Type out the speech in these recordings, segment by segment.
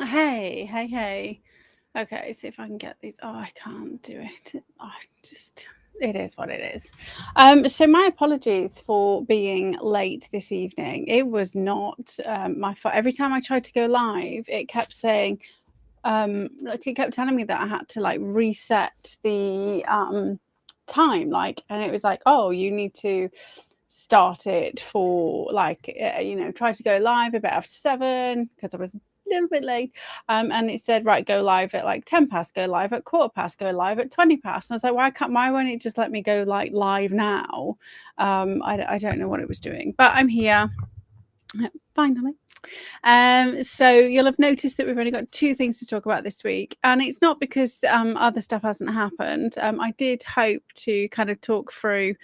Hey. Okay, see if I can get these. Oh, I can't do it. It is what it is. So my apologies for being late this evening. It was not my fault. Every time I tried to go live, it kept saying, it kept telling me that I had to like reset the time, and it was like, oh, you need to start it for try to go live a bit after 7 because I was a little bit late, and it said, right, go live at like 10 past, go live at quarter past, go live at 20 past, and I was like, why won't it just let me go like live now? I don't know what it was doing, but I'm here finally. So you'll have noticed that we've only got 2 things to talk about this week, and it's not because other stuff hasn't happened. I did hope to kind of talk through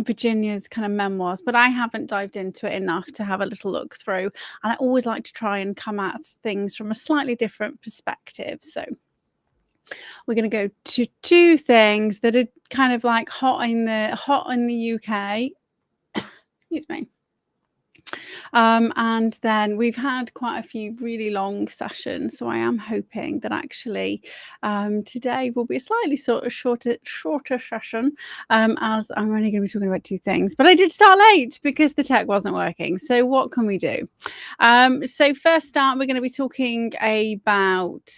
Virginia's kind of memoirs, but I haven't dived into it enough to have a little look through, and I always like to try and come at things from a slightly different perspective. So we're going to go to 2 things that are kind of like hot in the UK. Excuse me. And then we've had quite a few really long sessions, so I am hoping that actually today will be a slightly sort of shorter session, as I'm only going to be talking about 2 things. But I did start late because the tech wasn't working. So what can we do? So first up, we're going to be talking about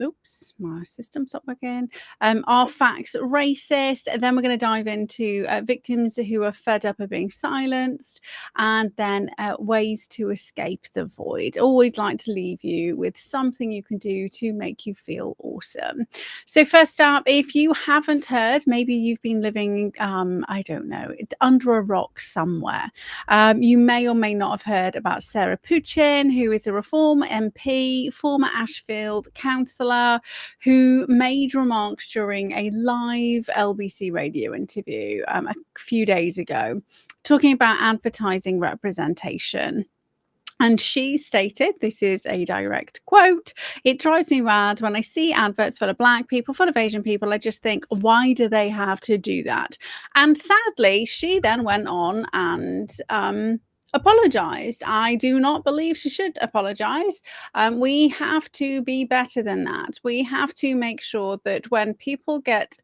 oops, my system stopped working. Are facts racist? And then we're going to dive into victims who are fed up of being silenced, and then ways to escape the void. Always like to leave you with something you can do to make you feel awesome. So first up, if you haven't heard, maybe you've been living, I don't know, under a rock somewhere. You may or may not have heard about Sarah Puchin, who is a Reform MP, former Ashfield councillor, who made remarks during a live LBC radio interview a few days ago, talking about advertising representation. And she stated, this is a direct quote, "It drives me mad when I see adverts full of Black people, full of Asian people. I just think, why do they have to do that?" And sadly, she then went on and apologized. I do not believe she should apologize. We have to be better than that. We have to make sure that when people get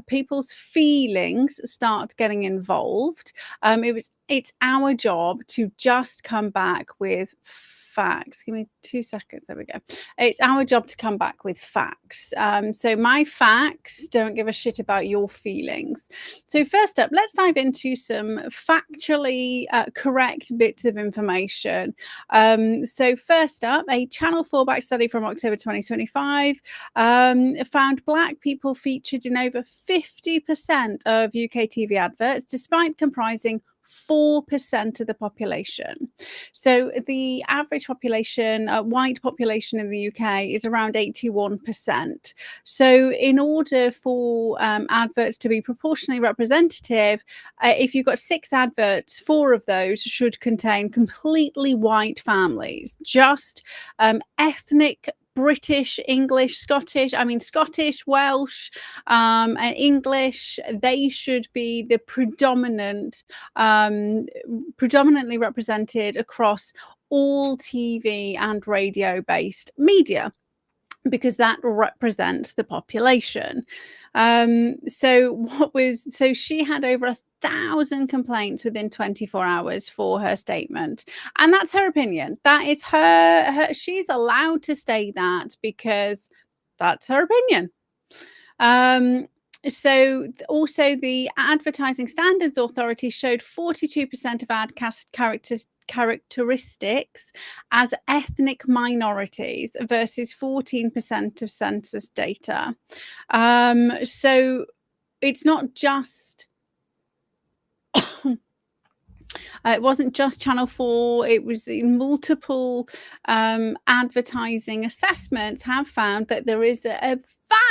people's feelings start getting involved, it's our job to just come back with facts. Give me 2 seconds. There we go. It's our job to come back with facts. So my facts don't give a shit about your feelings. So first up, let's dive into some factually correct bits of information. So first up, a Channel 4 back study from October 2025 found Black people featured in over 50% of UK TV adverts, despite comprising 4% of the population. So the average population, white population in the UK, is around 81%. So in order for adverts to be proportionally representative, if you've got 6 adverts, 4 of those should contain completely white families, just ethnic British, English, Scottish, Welsh, and English, they should be the predominantly represented across all TV and radio based media, because that represents the population. So she had over 1,000 complaints within 24 hours for her statement, and that's her opinion. That is her she's allowed to say that because that's her opinion. So also the Advertising Standards Authority showed 42% of ad characteristics as ethnic minorities versus 14% of census data. So it's not just it wasn't just Channel 4, it was multiple advertising assessments have found that there is a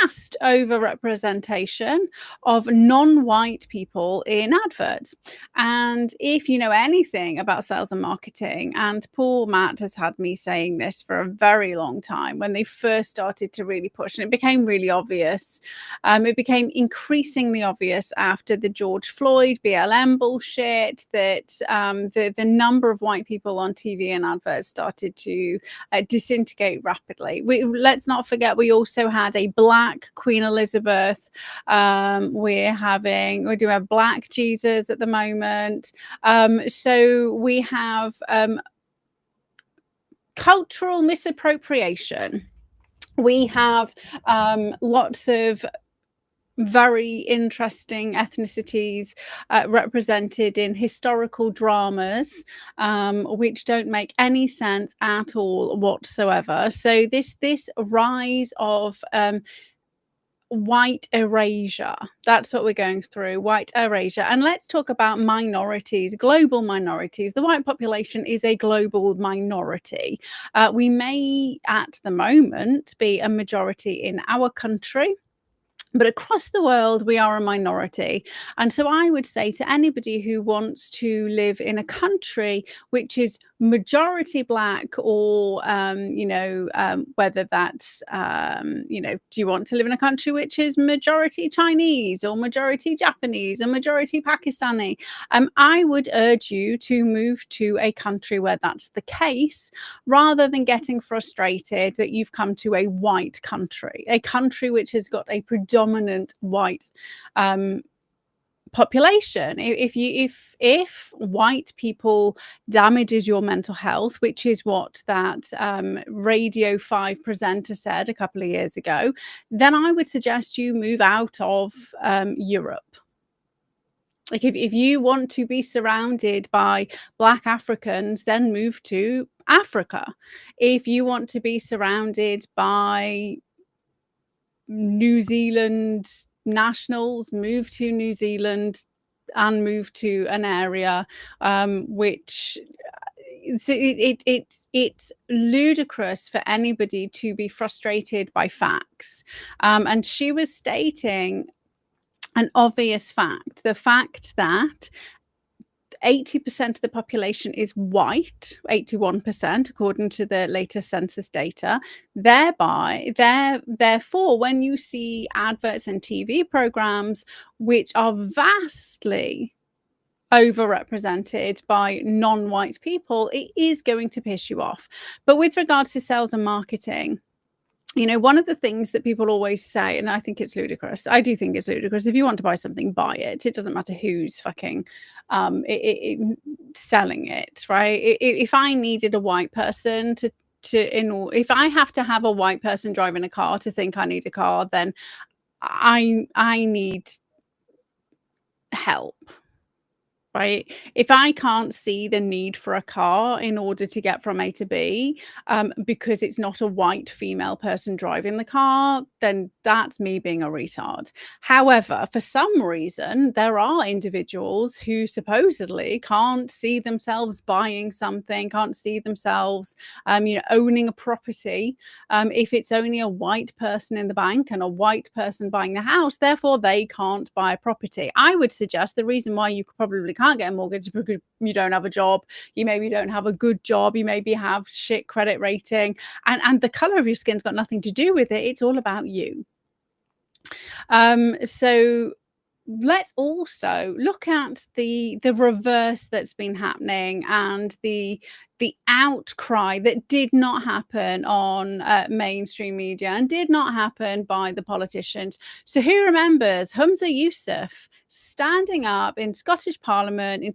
vast overrepresentation of non-white people in adverts. And if you know anything about sales and marketing, and poor Matt has had me saying this for a very long time, when they first started to really push, and it became really obvious. It became increasingly obvious after the George Floyd BLM bullshit that the number of white people on TV and adverts started to disintegrate rapidly. Let's not forget, we also had a black Queen Elizabeth. We do have black Jesus at the moment. So we have cultural misappropriation. We have lots of very interesting ethnicities represented in historical dramas, which don't make any sense at all whatsoever. So this rise of white erasure, that's what we're going through, white erasure. And let's talk about minorities, global minorities. The white population is a global minority. We may at the moment be a majority in our country, but across the world, we are a minority. And so I would say to anybody who wants to live in a country which is majority black, or, whether that's, do you want to live in a country which is majority Chinese or majority Japanese or majority Pakistani? I would urge you to move to a country where that's the case, rather than getting frustrated that you've come to a white country, a country which has got a predominant white population. If white people damages your mental health, which is what that Radio 5 presenter said a couple of years ago, then I would suggest you move out of Europe. Like, if you want to be surrounded by black Africans, then move to Africa. If you want to be surrounded by New Zealand nationals, move to New Zealand and move to an area which it's ludicrous for anybody to be frustrated by facts. And she was stating an obvious fact, the fact that 80% of the population is white, 81%, according to the latest census data. Therefore, when you see adverts and TV programs which are vastly overrepresented by non-white people, it is going to piss you off. But with regards to sales and marketing, one of the things that people always say, and I think it's ludicrous. I do think it's ludicrous. If you want to buy something, buy it. It doesn't matter who's fucking selling it, right? If I needed a white person if I have to have a white person driving a car to think I need a car, then I need help. Right? If I can't see the need for a car in order to get from A to B, because it's not a white female person driving the car, then that's me being a retard. However, for some reason, there are individuals who supposedly can't see themselves buying something, can't see themselves, owning a property, if it's only a white person in the bank and a white person buying the house. Therefore, they can't buy a property. I would suggest the reason why you probably can't get a mortgage because you don't have a job, you maybe don't have a good job, you maybe have shit credit rating, and the color of your skin's got nothing to do with it. It's all about you. So let's also look at the reverse that's been happening, and the outcry that did not happen on mainstream media and did not happen by the politicians. So who remembers Humza Yousaf standing up in Scottish Parliament in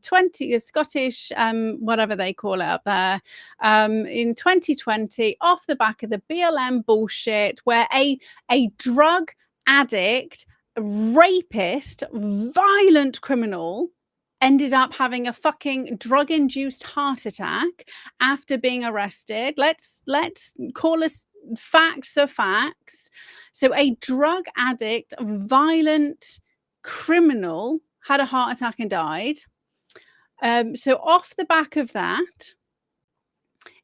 Scottish whatever they call it up there, in 2020, off the back of the BLM bullshit, where a drug addict, rapist, violent criminal ended up having a fucking drug-induced heart attack after being arrested. Let's call us facts are facts. So a drug addict, violent criminal had a heart attack and died. So off the back of that,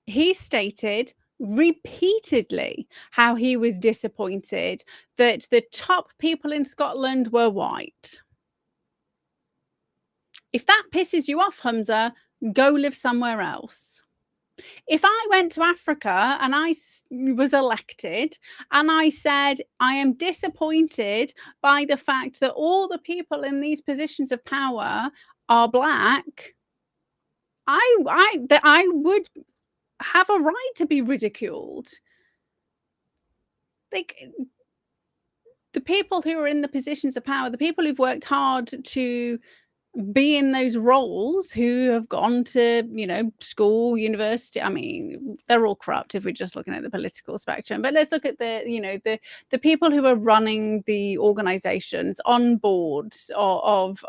he stated, repeatedly how he was disappointed that the top people in Scotland were white. If that pisses you off, Hamza, go live somewhere else. If I went to Africa and I was elected and I said, I am disappointed by the fact that all the people in these positions of power are black, I would have a right to be ridiculed. Like, the people who are in the positions of power, the people who've worked hard to be in those roles, who have gone to, school, university. I mean, they're all corrupt if we're just looking at the political spectrum. But let's look at the people who are running the organizations on boards of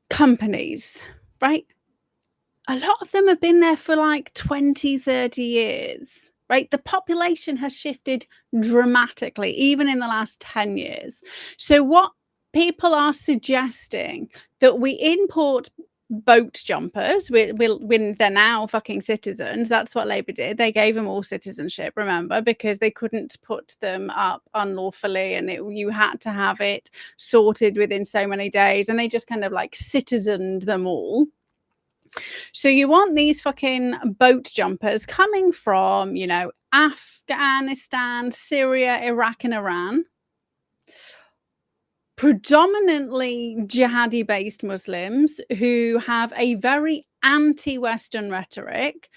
companies, right? A lot of them have been there for like 20, 30 years. Right? The population has shifted dramatically, even in the last 10 years. So what people are suggesting, that we import boat jumpers, when they're now fucking citizens. That's what Labour did. They gave them all citizenship, remember, because they couldn't put them up unlawfully, and you had to have it sorted within so many days, and they just kind of like citizened them all. So you want these fucking boat jumpers coming from, Afghanistan, Syria, Iraq, and Iran. Predominantly jihadi-based Muslims who have a very anti-Western rhetoric,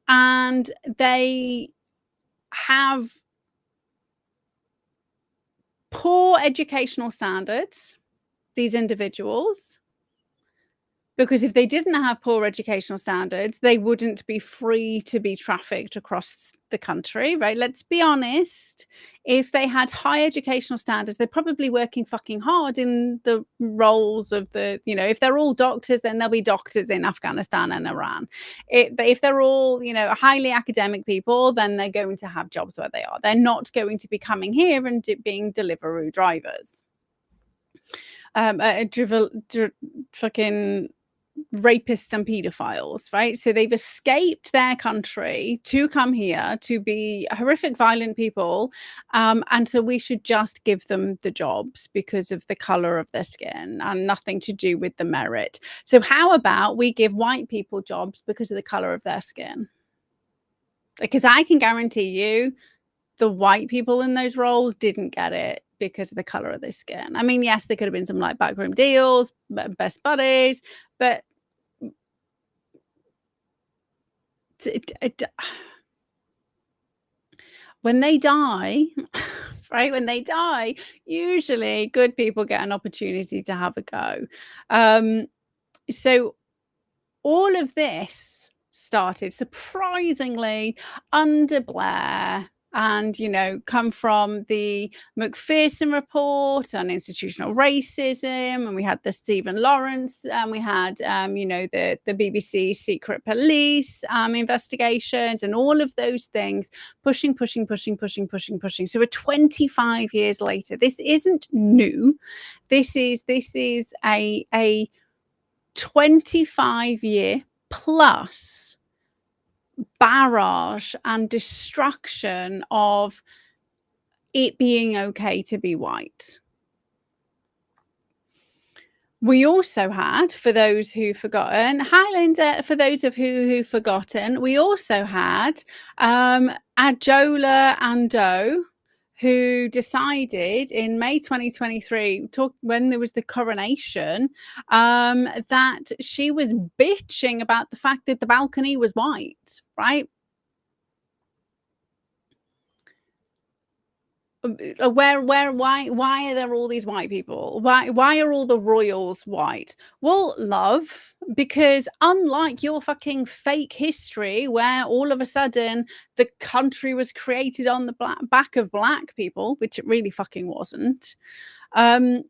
and they have poor educational standards, these individuals. Because if they didn't have poor educational standards, they wouldn't be free to be trafficked across the country, right? Let's be honest. If they had high educational standards, they're probably working fucking hard in the roles of if they're all doctors, then there'll be doctors in Afghanistan and Iran. If they're all, highly academic people, then they're going to have jobs where they are. They're not going to be coming here and being Deliveroo drivers. Fucking rapists and pedophiles, right? So they've escaped their country to come here to be horrific, violent people, and so we should just give them the jobs because of the color of their skin and nothing to do with the merit. So how about we give white people jobs because of the color of their skin? Because I can guarantee you the white people in those roles didn't get it because of the color of their skin. I mean, yes, there could have been some like backroom deals, best buddies, but when they die, right? When they die, usually good people get an opportunity to have a go. So all of this started surprisingly under Blair, and come from the Macpherson report on institutional racism, and we had the Stephen Lawrence, and we had the BBC secret police investigations, and all of those things pushing. So we're 25 years later. This isn't new. This is a 25-year plus barrage and destruction of it being okay to be white. We also had, for those who've forgotten, Highlander, for those of who've forgotten, we also had Adjola Ando, who decided in May 2023, when there was the coronation, that she was bitching about the fact that the balcony was white, right? Why are there all these white people? Why are all the royals white? Well, love, because unlike your fucking fake history where all of a sudden the country was created on the back of black people, which it really fucking wasn't, like,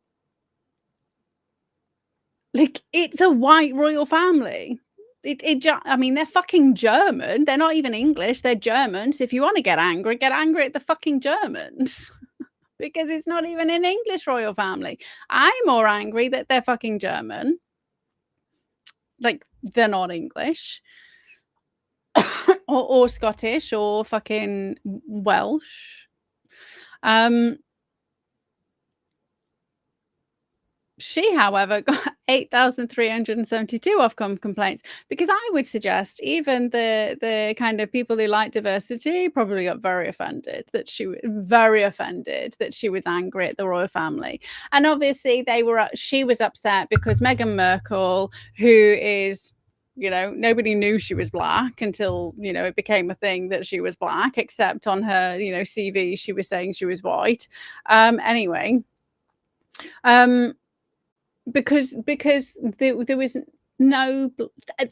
it's a white royal family. I mean, they're fucking German. They're not even English. They're Germans. If you want to get angry at the fucking Germans because it's not even an English royal family. I'm more angry that they're fucking German. Like, they're not English. or Scottish or fucking Welsh. Um, She, however, got 8,372 Ofcom complaints, because I would suggest even the kind of people who like diversity probably got very offended that she was angry at the royal family. And obviously she was upset because Meghan Markle, who is, nobody knew she was black until, it became a thing that she was black, except on her, CV, she was saying she was white. Anyway, because there was no,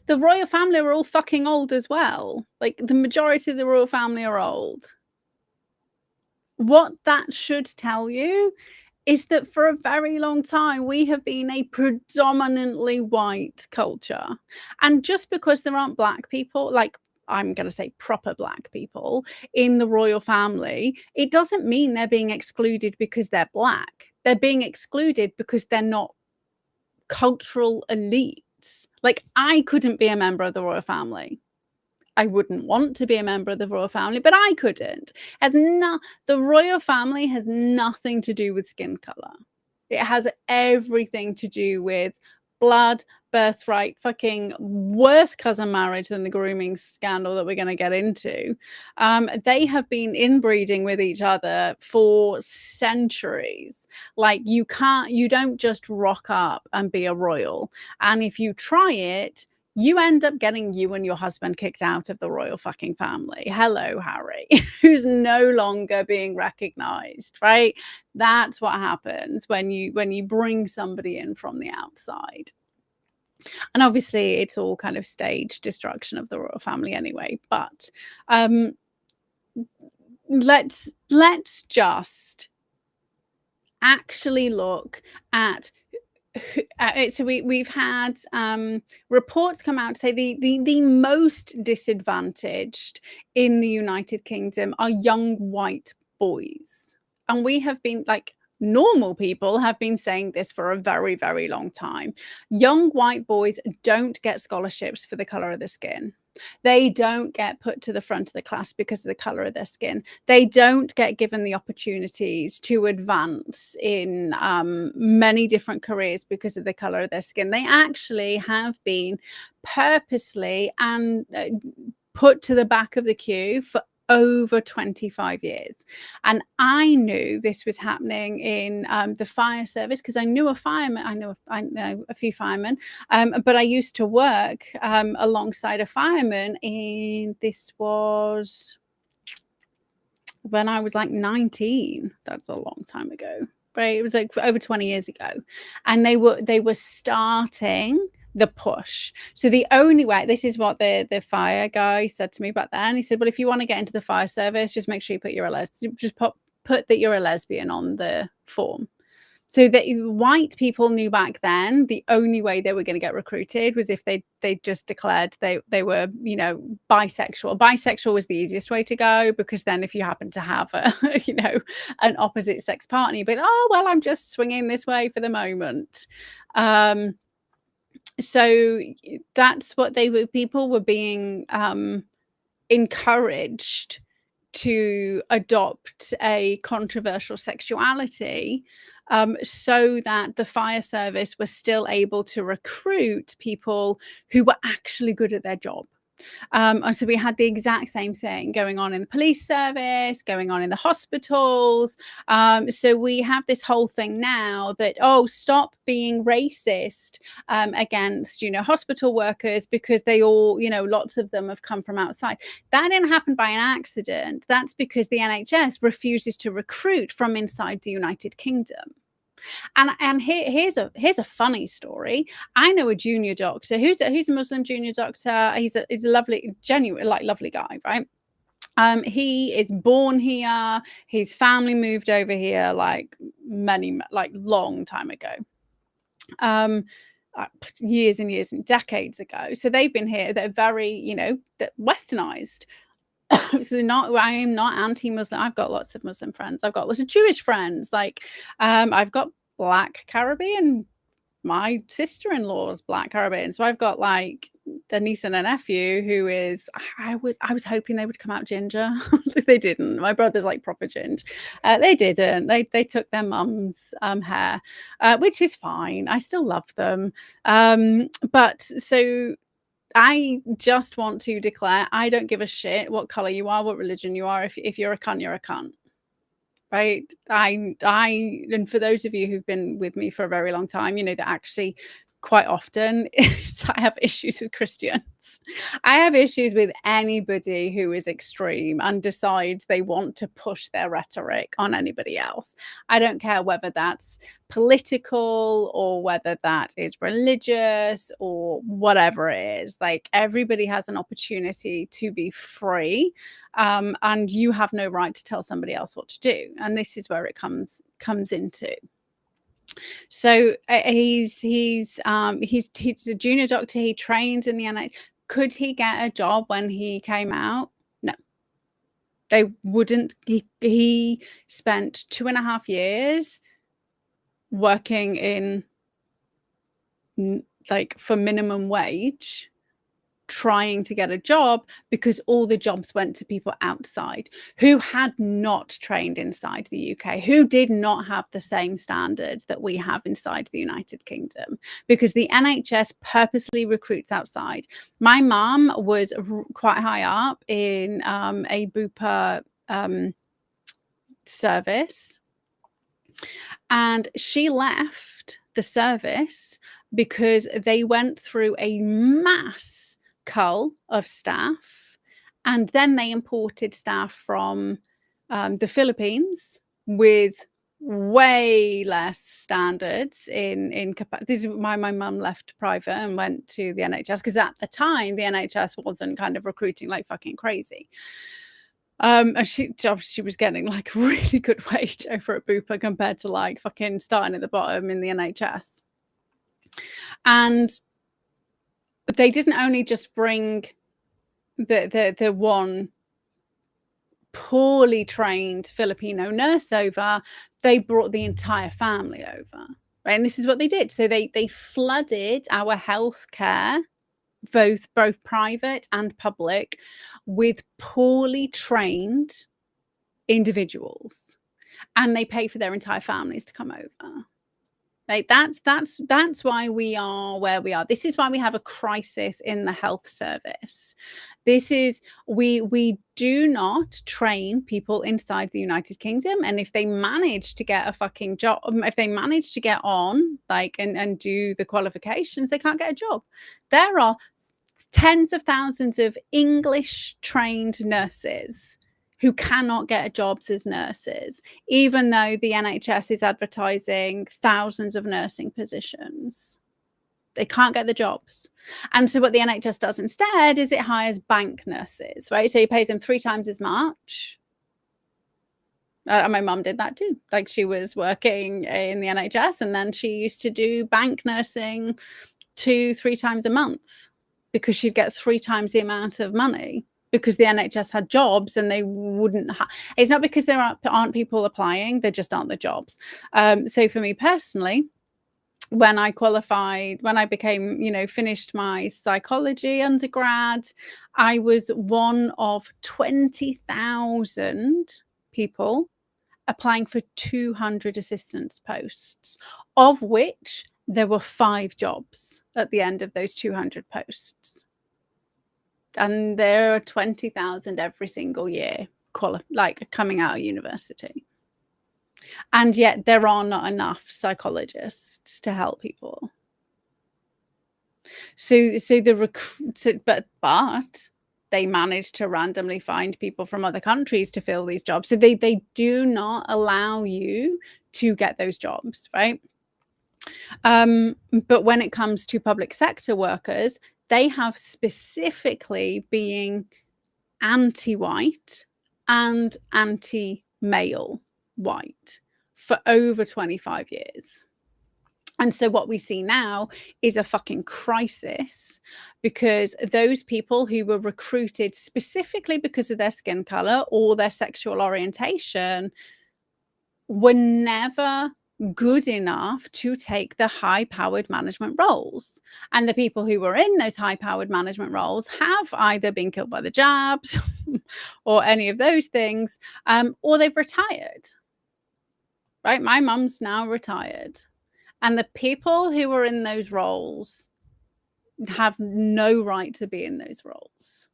the royal family were all fucking old as well. Like, the majority of the royal family are old. What that should tell you is that for a very long time we have been a predominantly white culture, and just because there aren't black people, like, I'm going to say proper black people in the royal family, it doesn't mean they're being excluded because they're black. They're being excluded because they're not cultural elites. Like, I couldn't be a member of the royal family. I wouldn't want to be a member of the royal family, but I couldn't. The royal family has nothing to do with skin color. It has everything to do with blood, birthright, fucking worse cousin marriage than the grooming scandal that we're going to get into. They have been inbreeding with each other for centuries. Like, you don't just rock up and be a royal. And if you try it, you end up getting you and your husband kicked out of the royal fucking family. Hello, Harry, who's no longer being recognized, right? That's what happens when you bring somebody in from the outside. And obviously it's all kind of staged destruction of the royal family anyway. But let's just actually look at so we've had reports come out to say the most disadvantaged in the United Kingdom are young white boys, and we have been, like, normal people have been saying this for a very, very long time. Young white boys don't get scholarships for the color of their skin. They don't get put to the front of the class because of the color of their skin. They don't get given the opportunities to advance in many different careers because of the color of their skin. They actually have been purposely and put to the back of the queue for over 25 years. And I knew this was happening in the fire service because I knew a fireman. I know a few firemen, but I used to work alongside a fireman, and this was when I was like 19. That's a long time ago, right? It was like over 20 years ago. And they were starting the push. So the only way, this is what the fire guy said to me back then. He said, well, if you want to get into the fire service, just make sure you put that you're a lesbian on the form. So that white people knew back then the only way they were going to get recruited was if they just declared they were, bisexual. Bisexual was the easiest way to go, because then if you happen to have an opposite sex partner, but I'm just swinging this way for the moment. So that's what people were being encouraged to adopt a controversial sexuality, so that the fire service was still able to recruit people who were actually good at their job. And so we had the exact same thing going on in the police service, going on in the hospitals. So we have this whole thing now that, stop being racist against, hospital workers, because they all, lots of them have come from outside. That didn't happen by an accident. That's because the NHS refuses to recruit from inside the United Kingdom. And here's a funny story. I know a junior doctor who's a Muslim junior doctor. He's a lovely, genuine, lovely guy, right? He is born here. His family moved over here long time ago. Years and years and decades ago. So they've been here. They're very, westernized. So I am not anti-Muslim. I've got lots of Muslim friends. I've got lots of Jewish friends. I've got Black Caribbean. My sister-in-law is Black Caribbean. So I've got niece and a nephew who is, I was hoping they would come out ginger. They didn't. My brother's like proper ginger. They didn't. They took their mum's hair, which is fine. I still love them. But so I just want to declare, I don't give a shit what color you are, what religion you are. If you're a cunt, you're a cunt. Right. And for those of you who've been with me for a very long time, you know that actually quite often I have issues with Christians. I have issues with anybody who is extreme and decides they want to push their rhetoric on anybody else. I don't care whether that's political or whether that is religious or whatever it is. Like, everybody has an opportunity to be free, and you have no right to tell somebody else what to do. And this is where it comes into. So he's a junior doctor. He trains in the NHS. Could he get a job when he came out? No, they wouldn't. He spent 2.5 years working in, like, for minimum wage, trying to get a job, because all the jobs went to people outside who had not trained inside the UK, who did not have the same standards that we have inside the United Kingdom, because the NHS purposely recruits outside. My mum was quite high up in a Bupa service, and she left the service because they went through a mass cull of staff, and then they imported staff from the Philippines with way less standards in capacity. This is why my mum left private and went to the NHS, because at the time the NHS wasn't kind of recruiting like fucking crazy. And she was getting like a really good wage over at Bupa compared to like fucking starting at the bottom in the NHS. And they didn't only just bring the one poorly trained Filipino nurse over, they brought the entire family over, right? And this is what they did. So they flooded our healthcare, both private and public, with poorly trained individuals, and they pay for their entire families to come over. Like, that's why we are where we are. This is why we have a crisis in the health service. This is, we do not train people inside the United Kingdom, and if they manage to get a fucking job, if they manage to get on, like, and do the qualifications, they can't get a job. There are tens of thousands of English trained nurses who cannot get jobs as nurses, even though the NHS is advertising thousands of nursing positions. They can't get the jobs. And so what the NHS does instead is it hires bank nurses, right? So it pays them 3 times as much. My mum did that too. Like, she was working in the NHS, and then she used to do bank nursing 2-3 times a month, because she'd get 3 times the amount of money, because the NHS had jobs and they wouldn't it's not because there aren't people applying, there just aren't the jobs. So for me personally, when I qualified, when I became, finished my psychology undergrad, I was one of 20,000 people applying for 200 assistance posts, of which there were 5 jobs at the end of those 200 posts. And there are 20,000 every single year coming out of university. And yet there are not enough psychologists to help people. But they manage to randomly find people from other countries to fill these jobs. So they do not allow you to get those jobs, right? But when it comes to public sector workers, they have specifically being anti-white and anti-male white for over 25 years. And so what we see now is a fucking crisis, because those people who were recruited specifically because of their skin color or their sexual orientation were never good enough to take the high-powered management roles. And the people who were in those high-powered management roles have either been killed by the jabs or any of those things, or they've retired, right? My mum's now retired. And the people who are in those roles have no right to be in those roles.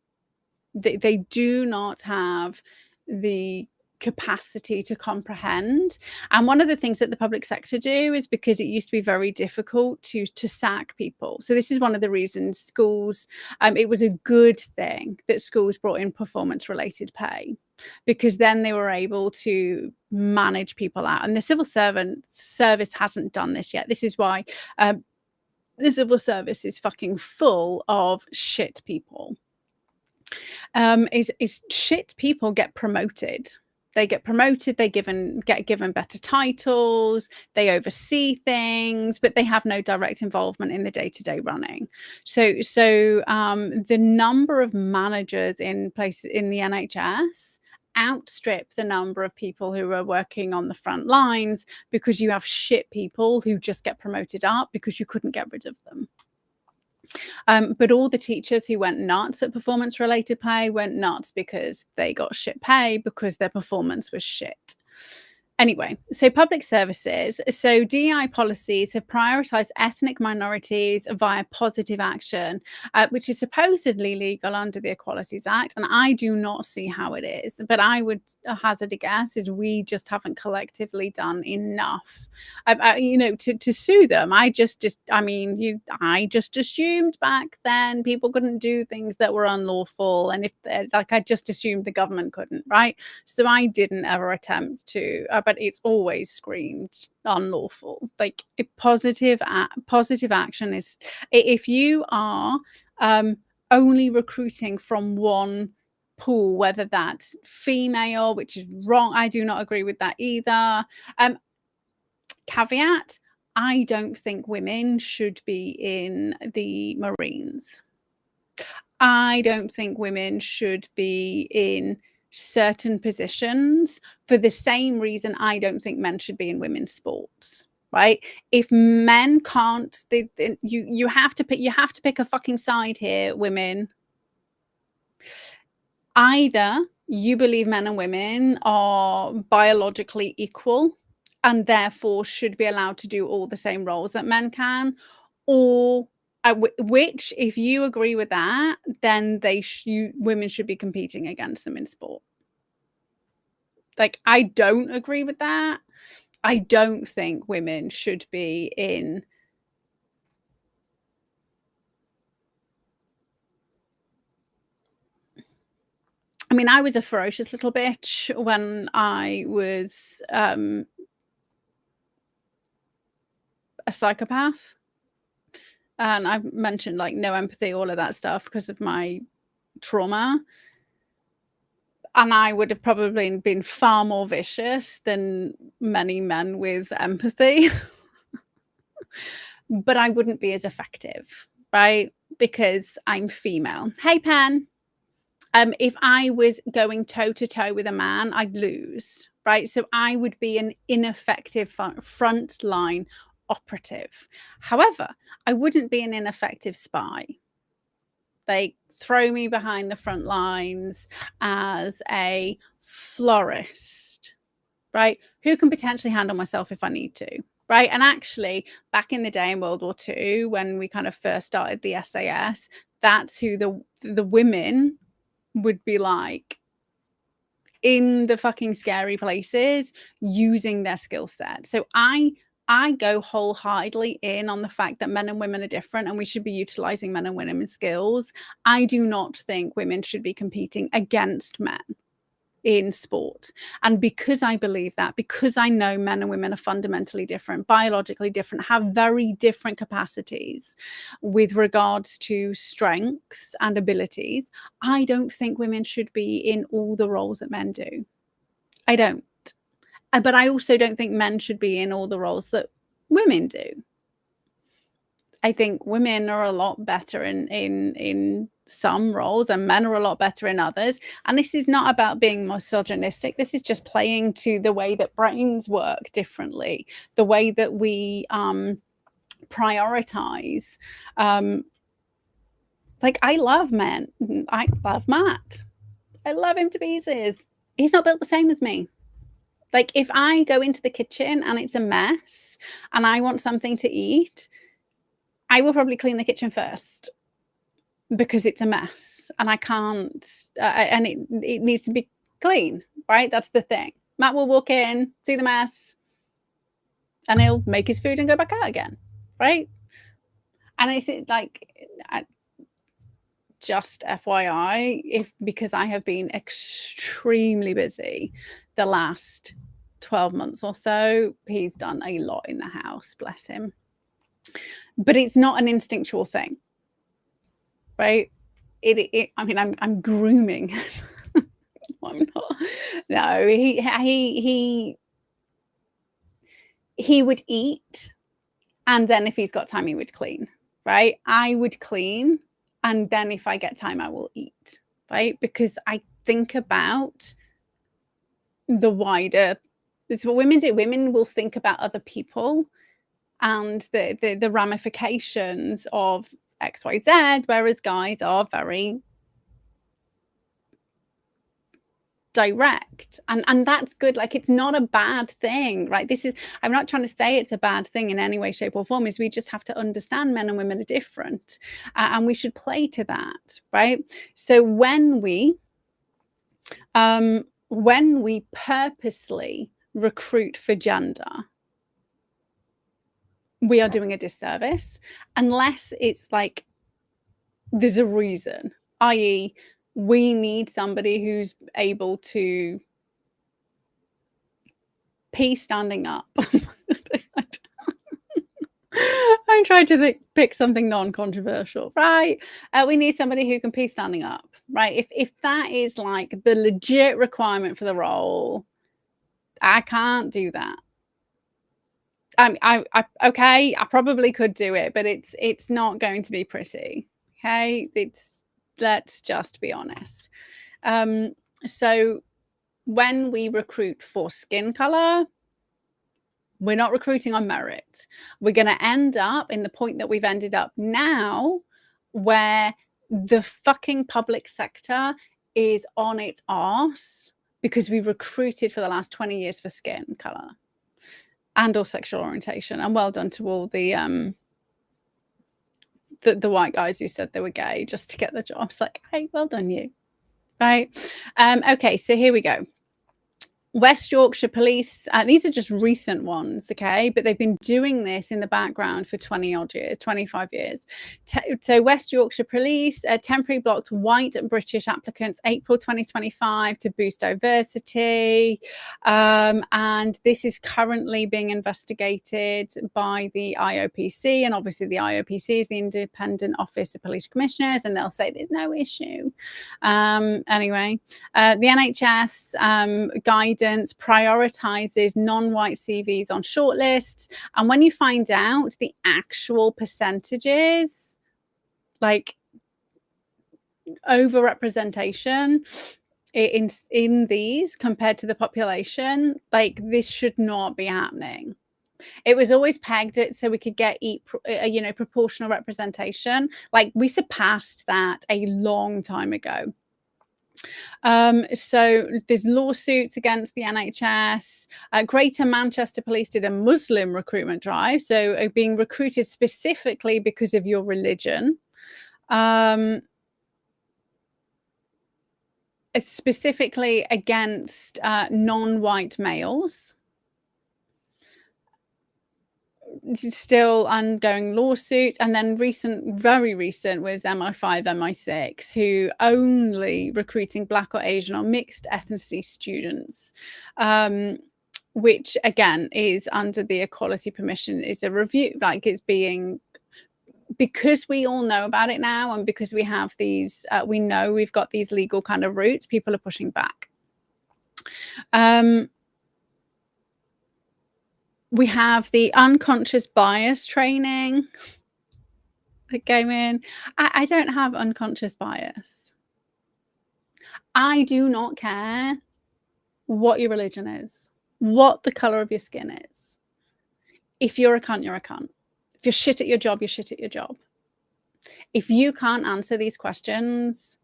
They do not have the capacity to comprehend. And one of the things that the public sector do is because it used to be very difficult to sack people. So this is one of the reasons schools, it was a good thing that schools brought in performance-related pay, because then they were able to manage people out. And the civil service hasn't done this yet. This is why the civil service is fucking full of shit people. Is shit people get promoted. They get promoted, they get given better titles, they oversee things, but they have no direct involvement in the day-to-day running. So the number of managers in place in the NHS outstrip the number of people who are working on the front lines, because you have shit people who just get promoted up because you couldn't get rid of them. But all the teachers who went nuts at performance-related pay went nuts because they got shit pay because their performance was shit. Anyway, so public services. So DEI policies have prioritized ethnic minorities via positive action, which is supposedly legal under the Equalities Act. And I do not see how it is. But I would hazard a guess is we just haven't collectively done enough, to sue them. I just assumed back then people couldn't do things that were unlawful. And I just assumed the government couldn't, right? So I didn't ever attempt to, but it's always screamed unlawful. Like positive action is, if you are only recruiting from one pool, whether that's female, which is wrong. I do not agree with that either. Caveat, I don't think women should be in the Marines. I don't think women should be in certain positions for the same reason I don't think men should be in women's sports, right? If men can't, you have to pick a fucking side here, women. Either you believe men and women are biologically equal and therefore should be allowed to do all the same roles that men can, or which, if you agree with that, then women should be competing against them in sport. Like, I don't agree with that. I don't think women should be in. I mean, I was a ferocious little bitch when I was a psychopath. And I've mentioned like no empathy, all of that stuff because of my trauma. And I would have probably been far more vicious than many men with empathy. But I wouldn't be as effective, right? Because I'm female. Hey, Pen. If I was going toe-to-toe with a man, I'd lose, right? So I would be an ineffective frontline operative. However, I wouldn't be an ineffective spy. They throw me behind the front lines as a florist, right? Who can potentially handle myself if I need to, right? And actually, back in the day in World War II, when we kind of first started the SAS, that's who the women would be like in the fucking scary places using their skill set. So I go wholeheartedly in on the fact that men and women are different and we should be utilizing men and women's skills. I do not think women should be competing against men in sport. And because I believe that, because I know men and women are fundamentally different, biologically different, have very different capacities with regards to strengths and abilities, I don't think women should be in all the roles that men do. I don't. But I also don't think men should be in all the roles that women do. I think women are a lot better in some roles and men are a lot better in others. And this is not about being misogynistic. This is just playing to the way that brains work differently, the way that we prioritize. Like, I love men. I love Matt. I love him to pieces. He's not built the same as me. Like, if I go into the kitchen and it's a mess and I want something to eat, I will probably clean the kitchen first because it's a mess and I can't, and it needs to be clean, right? That's the thing. Matt will walk in, see the mess, and he'll make his food and go back out again, right? And it's like, just FYI, because I have been extremely busy the last 12 months or so, he's done a lot in the house, bless him. But it's not an instinctual thing, right? I mean, I'm grooming. I'm not. No, he would eat, and then if he's got time, he would clean, right? I would clean, and then if I get time, I will eat, right? Because I think about the wider. It's what women do. Women will think about other people and the ramifications of XYZ, whereas guys are very direct, and that's good. Like, it's not a bad thing, right? I'm not trying to say it's a bad thing in any way, shape, or form. Is we just have to understand men and women are different, and we should play to that, right? So when we purposely recruit for gender, we are doing a disservice, unless it's like there's a reason, i.e., we need somebody who's able to pee standing up. I'm trying to pick something non-controversial, right? We need somebody who can pee standing up, right? If that is like the legit requirement for the role, I can't do that. Okay, I probably could do it, but it's not going to be pretty. Okay, let's just be honest. So when we recruit for skin color, we're not recruiting on merit. We're going to end up in the point that we've ended up now, where the fucking public sector is on its arse because we recruited for the last 20 years for skin color and or sexual orientation. And well done to all the white guys who said they were gay just to get the jobs. Like, hey, well done you, right? Okay, so here we go. West Yorkshire Police, these are just recent ones, okay? But they've been doing this in the background for 20-odd years, 25 years. So West Yorkshire Police temporarily blocked white British applicants April 2025 to boost diversity. And this is currently being investigated by the IOPC. And obviously the IOPC is the Independent Office of Police Commissioners, and they'll say there's no issue. Anyway, the NHS guidance prioritizes non-white CVs on shortlists, and when you find out the actual percentages, like overrepresentation in these compared to the population, like, this should not be happening. It was always pegged it so we could get proportional representation. Like, we surpassed that a long time ago. So there's lawsuits against the NHS. Greater Manchester Police did a Muslim recruitment drive, so being recruited specifically because of your religion. Specifically against non-white males. Still ongoing lawsuits. And then very recent was MI5, MI6, who only recruiting Black or Asian or mixed ethnicity students, which again is under the Equality Permission, is a review, like, it's being, because we all know about it now, and because we have these, we know we've got these legal kind of routes, people are pushing back. We have the unconscious bias training. that came in. I don't have unconscious bias. I do not care what your religion is, what the color of your skin is. If you're a cunt, you're a cunt. If you're shit at your job, you're shit at your job. If you can't answer these questions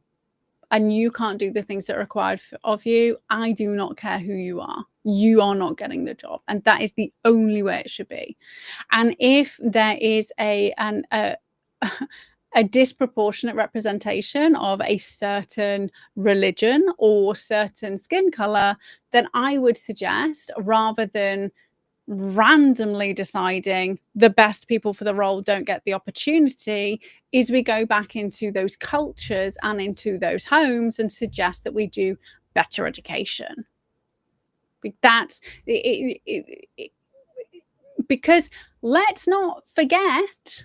and you can't do the things that are required of you, I do not care who you are. You are not getting the job. And that is the only way it should be. And if there is a disproportionate representation of a certain religion or certain skin color, then I would suggest, rather than randomly deciding the best people for the role don't get the opportunity, is we go back into those cultures and into those homes and suggest that we do better education. That's it, because let's not forget,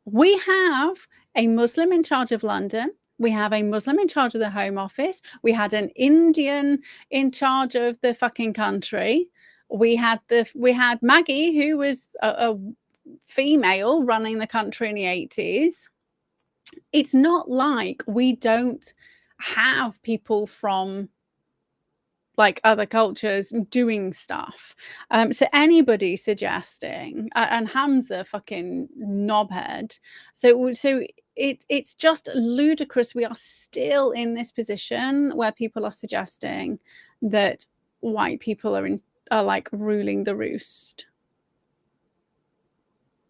we have a Muslim in charge of London. We have a Muslim in charge of the Home Office. We had an Indian in charge of the fucking country. We had Maggie, who was a female running the country in the 80s. It's not like we don't have people from like other cultures doing stuff. So anybody suggesting, and Hamza fucking knobhead. So it's just ludicrous. We are still in this position where people are suggesting that white people are like ruling the roost.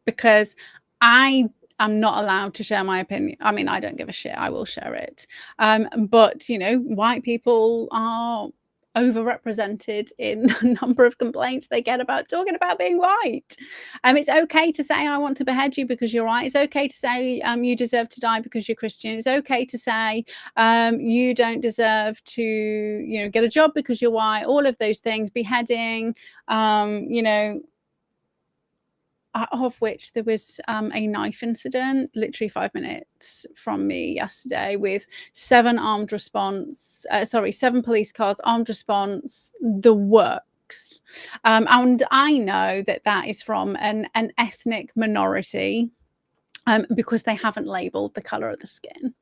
Because I'm not allowed to share my opinion. I mean, I don't give a shit. I will share it. But, you know, white people are overrepresented in the number of complaints they get about talking about being white. It's okay to say, I want to behead you because you're white. It's okay to say you deserve to die because you're Christian. It's okay to say you don't deserve to, you know, get a job because you're white. All of those things, beheading, you know, of which there was a knife incident literally 5 minutes from me yesterday with 7 police cars, armed response, the works. And I know that is from an ethnic minority because they haven't labelled the colour of the skin.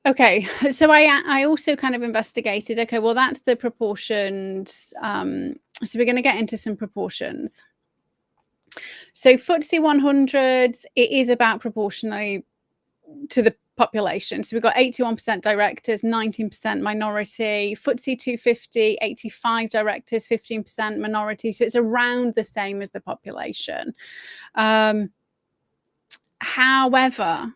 Okay, so I also kind of investigated, okay, well, that's the proportions. So we're going to get into some proportions. So FTSE 100, it is about proportionally to the population. So we've got 81% directors, 19% minority. FTSE 250, 85 directors, 15% minority. So it's around the same as the population. However,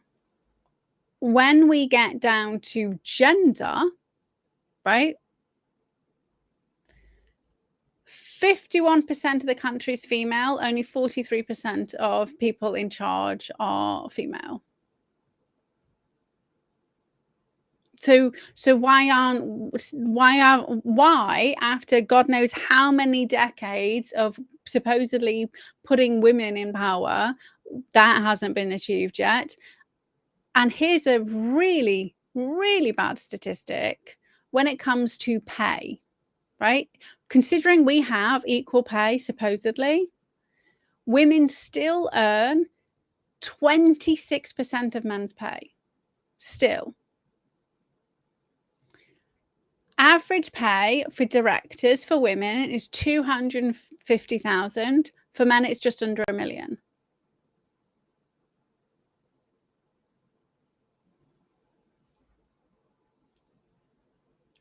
when we get down to gender, right, 51% of the country is female, only 43% of people in charge are female. So why after God knows how many decades of supposedly putting women in power, that hasn't been achieved yet? And here's a really, really bad statistic when it comes to pay, right? Considering we have equal pay, supposedly, women still earn 26% of men's pay. Still. Average pay for directors for women is 250,000. For men, it's just under 1 million.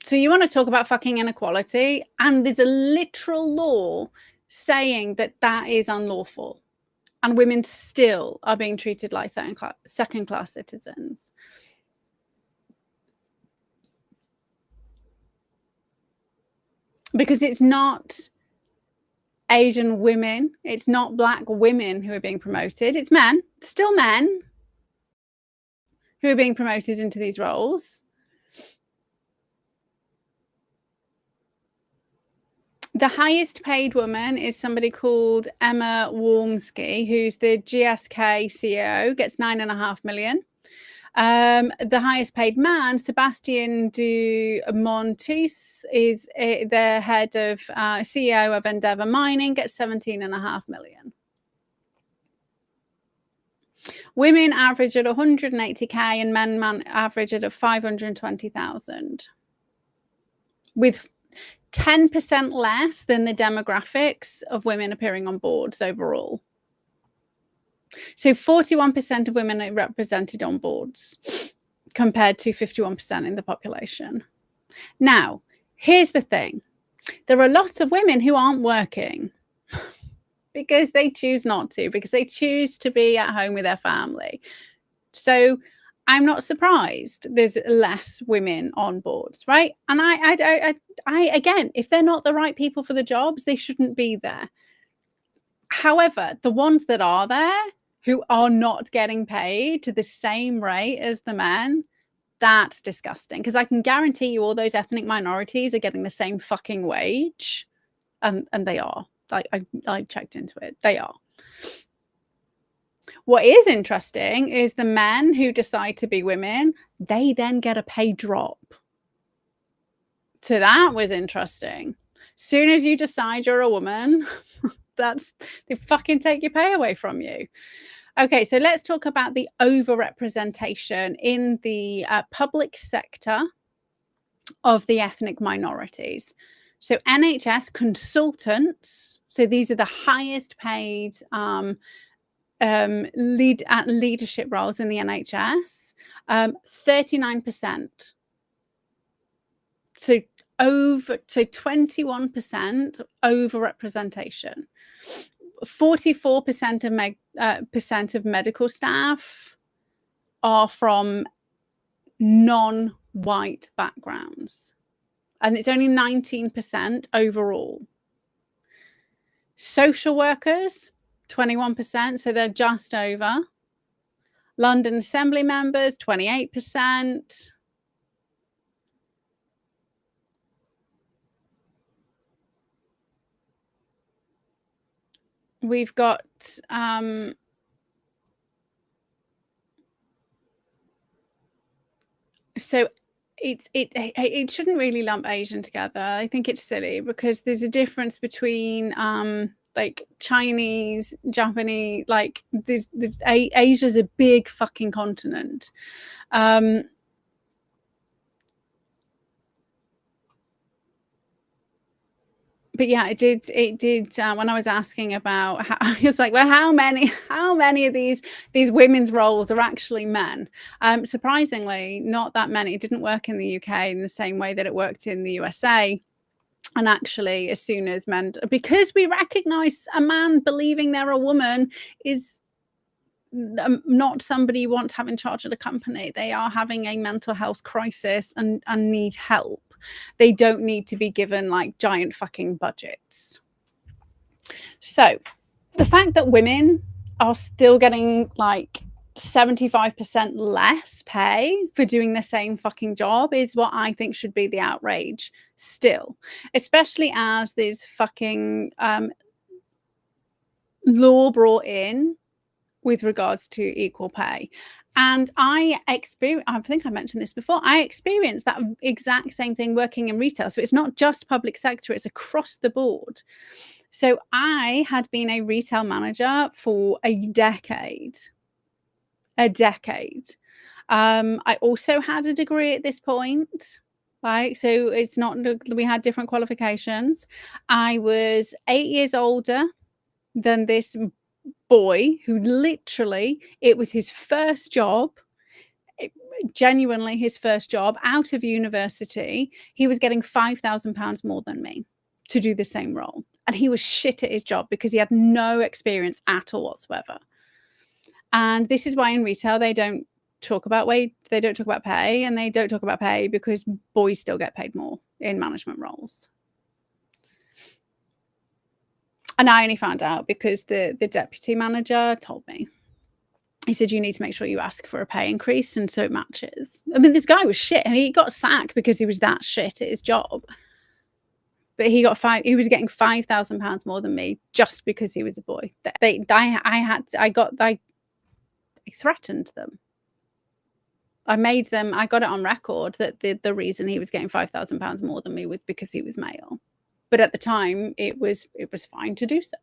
So you want to talk about fucking inequality, and there's a literal law saying that is unlawful, and women still are being treated like second-class citizens. Because it's not Asian women, it's not Black women who are being promoted, it's men, still men, who are being promoted into these roles. The highest paid woman is somebody called Emma Wormsky, who's the GSK CEO, gets 9.5 million. The highest paid man, Sebastian de Montis, is the head of CEO of Endeavour Mining, gets 17.5 million. Women average at 180k and men average at 520,000, with 10% less than the demographics of women appearing on boards overall. So 41% of women are represented on boards compared to 51% in the population. Now, here's the thing. There are lots of women who aren't working because they choose not to, because they choose to be at home with their family. So I'm not surprised there's less women on boards, right? And I again, if they're not the right people for the jobs, they shouldn't be there. However, the ones that are there who are not getting paid to the same rate as the men, that's disgusting, because I can guarantee you all those ethnic minorities are getting the same fucking wage, and they are. I checked into it. They are. What is interesting is the men who decide to be women, they then get a pay drop. So that was interesting. Soon as you decide you're a woman, they fucking take your pay away from you. Okay, so let's talk about the overrepresentation in the public sector of the ethnic minorities. So NHS consultants, so these are the highest paid leadership roles in the NHS, 39%. So 21% overrepresentation. 44% of medical staff are from non-white backgrounds, and it's only 19% overall. Social workers, 21%, so they're just over. London Assembly members, 28%. We've got so it shouldn't really lump Asian together. I think it's silly because there's a difference between like Chinese, Japanese, like Asia's a big fucking continent. But yeah, it did when I was asking about how, I was like, well, how many of these women's roles are actually men? Surprisingly, not that many. It didn't work in the UK in the same way that it worked in the USA. And actually, as soon as men, because we recognize a man believing they're a woman is not somebody you want to have in charge of the company. They are having a mental health crisis and need help. They don't need to be given like giant fucking budgets. So the fact that women are still getting like 75% less pay for doing the same fucking job is what I think should be the outrage still, especially as there's fucking law brought in with regards to equal pay. And I think I mentioned this before, I experienced that exact same thing working in retail. So it's not just public sector, it's across the board. So I had been a retail manager for a decade. I also had a degree at this point, right? So it's not, we had different qualifications. I was 8 years older than this boy who literally, it was his first job, genuinely his first job out of university. He was getting £5,000 more than me to do the same role, and he was shit at his job because he had no experience at all whatsoever. And this is why in retail they don't talk about pay, and they don't talk about pay because boys still get paid more in management roles. And I only found out because the deputy manager told me. He said, you need to make sure you ask for a pay increase, and so it matches. I mean, this guy was shit. I mean, he got sacked because he was that shit at his job. But he was getting £5,000 more than me just because he was a boy. I threatened them. I got it on record that the reason he was getting £5,000 more than me was because he was male. But at the time, it was fine to do so.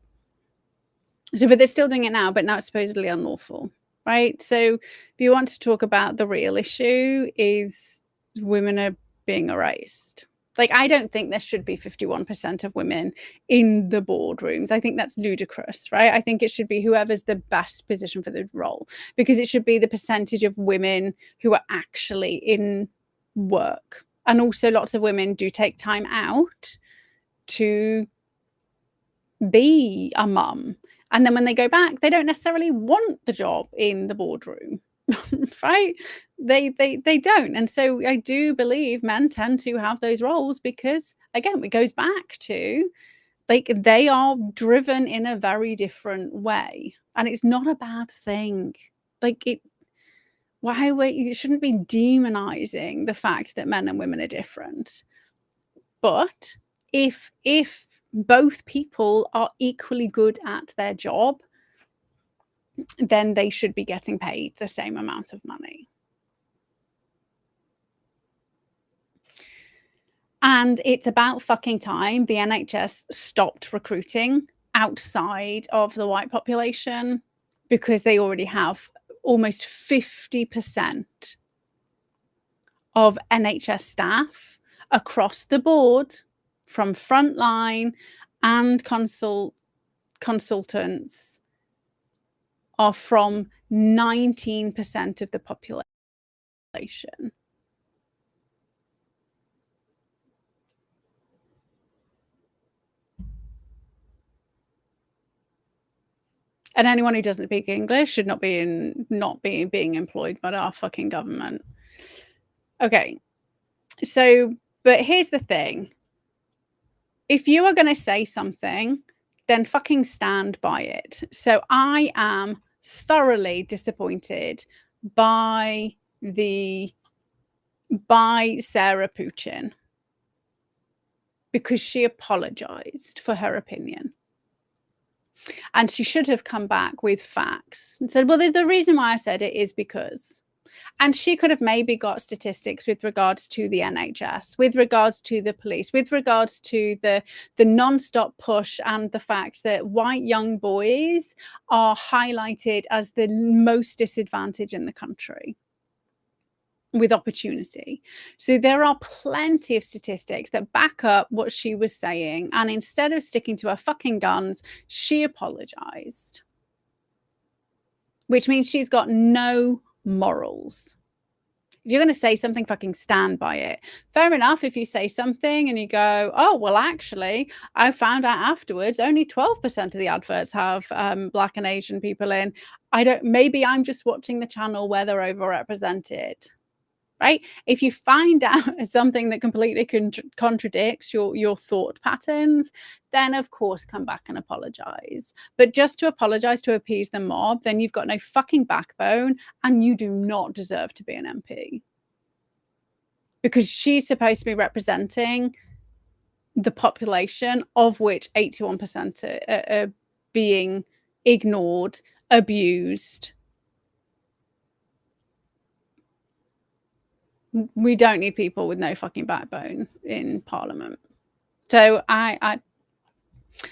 But they're still doing it now, but now it's supposedly unlawful. right? So if you want to talk about the real issue is women are being erased. Like, I don't think there should be 51% of women in the boardrooms. I think that's ludicrous, right? I think it should be whoever's the best position for the role, because it should be the percentage of women who are actually in work. And also lots of women do take time out to be a mum. And then when they go back, they don't necessarily want the job in the boardroom, right? They don't. And so I do believe men tend to have those roles because, again, it goes back to, like, they are driven in a very different way. And it's not a bad thing. Like, you shouldn't be demonizing the fact that men and women are different. But if both people are equally good at their job, then they should be getting paid the same amount of money. And it's about fucking time the NHS stopped recruiting outside of the white population, because they already have almost 50% of NHS staff across the board, from frontline and consultants, are from 19% of the population. And anyone who doesn't speak English should not be being employed by our fucking government. Okay. So, but here's the thing. If you are going to say something, then fucking stand by it. So I am thoroughly disappointed by Sarah Puchin, because she apologized for her opinion. And she should have come back with facts and said, well, the reason why I said it is because. And she could have maybe got statistics with regards to the NHS, with regards to the police, with regards to the non-stop push and the fact that white young boys are highlighted as the most disadvantaged in the country with opportunity. So there are plenty of statistics that back up what she was saying. And instead of sticking to her fucking guns, she apologized, which means she's got no morals. If you're going to say something, fucking stand by it. Fair enough if you say something and you go, oh, well, actually, I found out afterwards only 12% of the adverts have Black and Asian people in. Maybe I'm just watching the channel where they're overrepresented. Right? If you find out something that completely contradicts your thought patterns, then of course come back and apologize. But just to apologize to appease the mob, then you've got no fucking backbone and you do not deserve to be an MP. Because she's supposed to be representing the population, of which 81% are being ignored, abused. We don't need people with no fucking backbone in Parliament. So I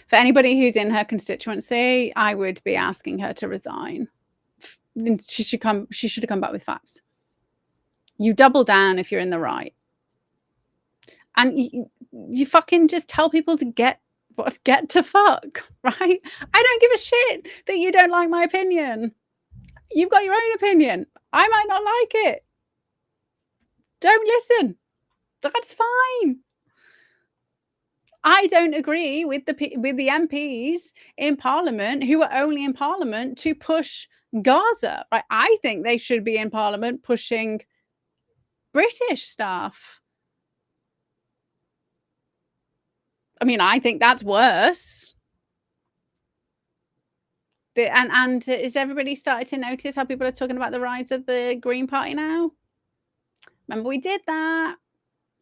for anybody who's in her constituency, I would be asking her to resign. She should have come back with facts. You double down if you're in the right. And you fucking just tell people to get to fuck, right? I don't give a shit that you don't like my opinion. You've got your own opinion. I might not like it. Don't listen. That's fine. I don't agree with the MPs in Parliament who are only in Parliament to push Gaza. Right? I think they should be in Parliament pushing British staff. I mean, I think that's worse. And is everybody started to notice how people are talking about the rise of the Green Party now? Remember we did that?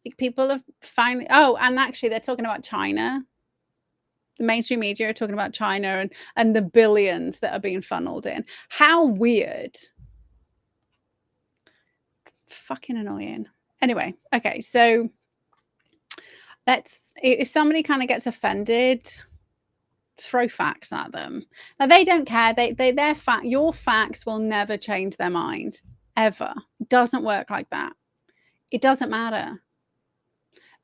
Like, people have finally... Oh, and actually they're talking about China. The mainstream media are talking about China and the billions that are being funneled in. How weird. Fucking annoying. Anyway, okay, so if somebody kind of gets offended throw facts at them. Now they don't care. Your facts will never change their mind, ever. It doesn't work like that. It doesn't matter,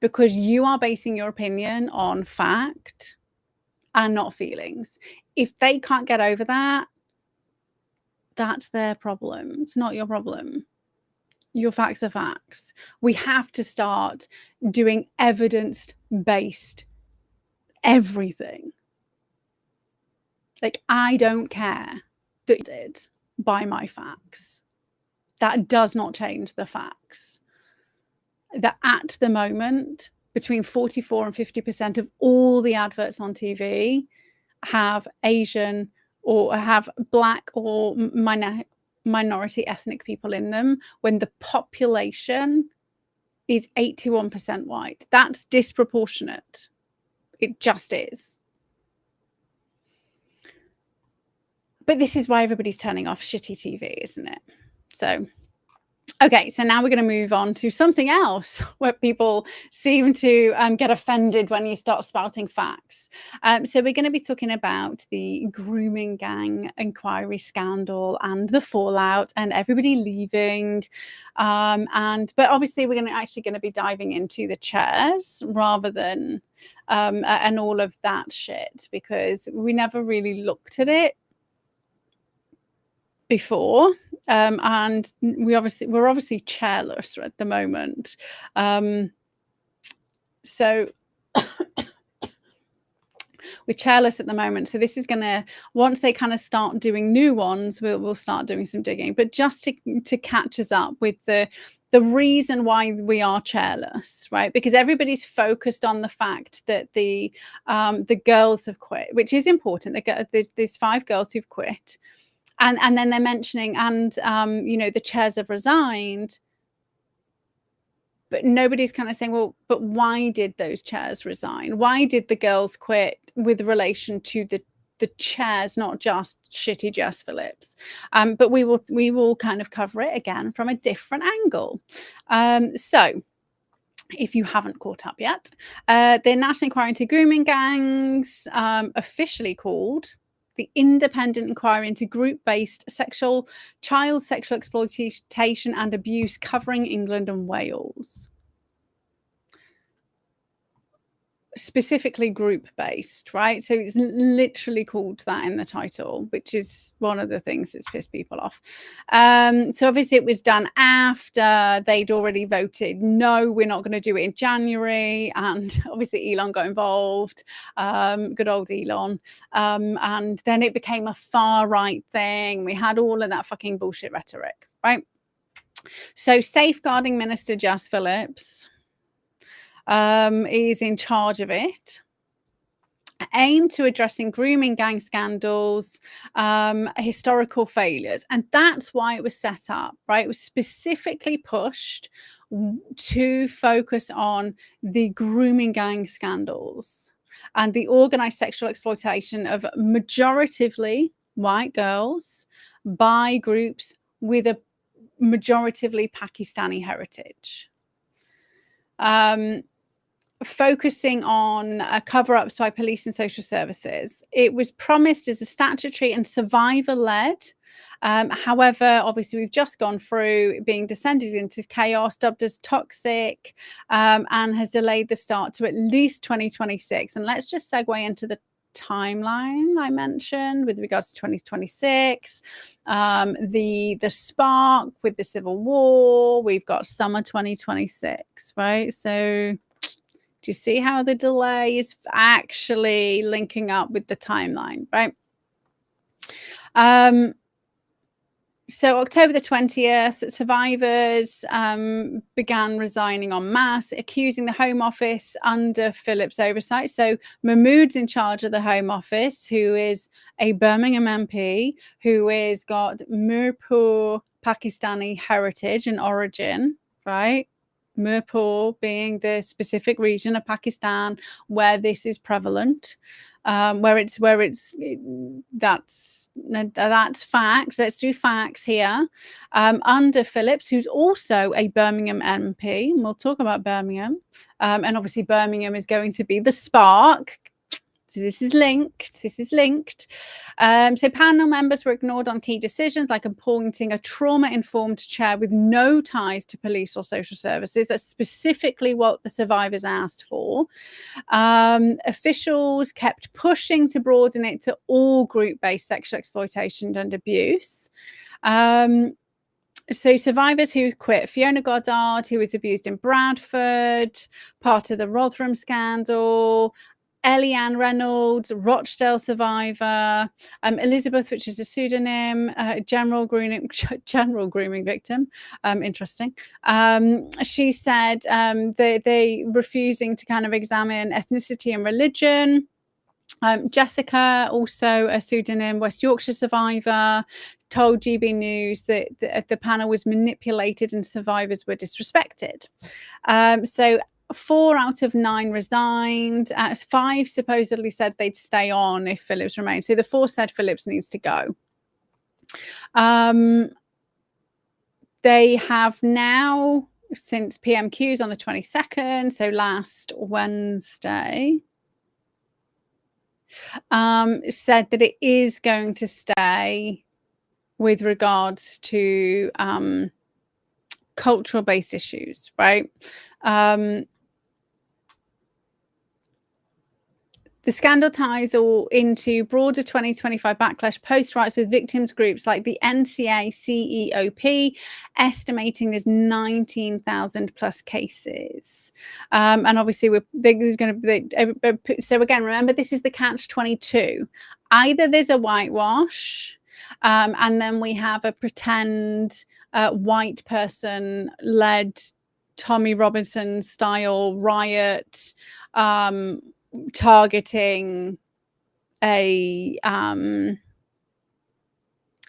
because you are basing your opinion on fact and not feelings. If they can't get over that, that's their problem. It's not your problem. Your facts are facts. We have to start doing evidence-based everything. Like, I don't care that you did by my facts. That does not change the facts. That at the moment, between 44 and 50% of all the adverts on TV have Asian or have Black or minority ethnic people in them, when the population is 81% white. That's disproportionate. It just is. But this is why everybody's turning off shitty TV, isn't it? So, okay, so now we're going to move on to something else where people seem to get offended when you start spouting facts. So we're going to be talking about the grooming gang inquiry scandal and the fallout and everybody leaving. But obviously we're actually going to be diving into the chairs rather than and all of that shit, because we never really looked at it before, and we're obviously chairless at the moment, so we're chairless at the moment. So this is gonna, once they kind of start doing new ones, we'll start doing some digging. But just to catch us up with the reason why we are chairless, right? Because everybody's focused on the fact that the girls have quit, which is important. There's 5 girls who've quit. And then they're mentioning, and the chairs have resigned, but nobody's kind of saying, well, but why did those chairs resign? Why did the girls quit with relation to the chairs, not just shitty Jess Phillips? But we will kind of cover it again from a different angle. So if you haven't caught up yet, the National Inquiry into Grooming Gangs, officially called the Independent Inquiry into Group-Based Child Sexual Exploitation and Abuse, covering England and Wales. Specifically group-based, right? So it's literally called that in the title, which is one of the things that's pissed people off. So obviously it was done after they'd already voted, no, we're not going to do it in January. And obviously Elon got involved, good old Elon. And then it became a far-right thing. We had all of that fucking bullshit rhetoric, right? So Safeguarding Minister Jess Phillips is in charge of it, aimed to addressing grooming gang scandals, historical failures. And that's why it was set up, right? It was specifically pushed to focus on the grooming gang scandals and the organized sexual exploitation of majoritively white girls by groups with a majoritively Pakistani heritage. Focusing on cover-ups by police and social services. It was promised as a statutory and survivor-led. However, obviously, we've just gone through being descended into chaos, dubbed as toxic, and has delayed the start to at least 2026. And let's just segue into the timeline I mentioned with regards to 2026. The spark with the Civil War. We've got summer 2026, right? So do you see how the delay is actually linking up with the timeline, right? So October the 20th, survivors began resigning en masse, accusing the Home Office under Phillips' oversight. So Mahmood's in charge of the Home Office, who is a Birmingham MP, who has got Mirpur Pakistani heritage and origin, right? Mirpur being the specific region of Pakistan where this is prevalent, that's facts. Let's do facts here. Under Phillips, who's also a Birmingham MP, and we'll talk about Birmingham, and obviously Birmingham is going to be the spark. So this is linked. So panel members were ignored on key decisions, like appointing a trauma-informed chair with no ties to police or social services. That's specifically what the survivors asked for. Officials kept pushing to broaden it to all group-based sexual exploitation and abuse. So survivors who quit: Fiona Goddard, who was abused in Bradford, part of the Rotherham scandal; Eliane Reynolds, Rochdale survivor; Elizabeth, which is a pseudonym; general grooming victim. Interesting. She said they refusing to kind of examine ethnicity and religion. Jessica, also a pseudonym, West Yorkshire survivor, told GB News that the panel was manipulated and survivors were disrespected. So 4 out of 9 resigned. 5 supposedly said they'd stay on if Phillips remained. So the 4 said Phillips needs to go. They have now, since PMQs on the 22nd, so last Wednesday, said that it is going to stay with regards to cultural based issues, right? The scandal ties all into broader 2025 backlash post-rights, with victims groups like the NCA-CEOP estimating there's 19,000 plus cases. And obviously, there's going to be. So again, remember, this is the catch-22. Either there's a whitewash, and then we have a pretend white person-led Tommy Robinson style riot, targeting a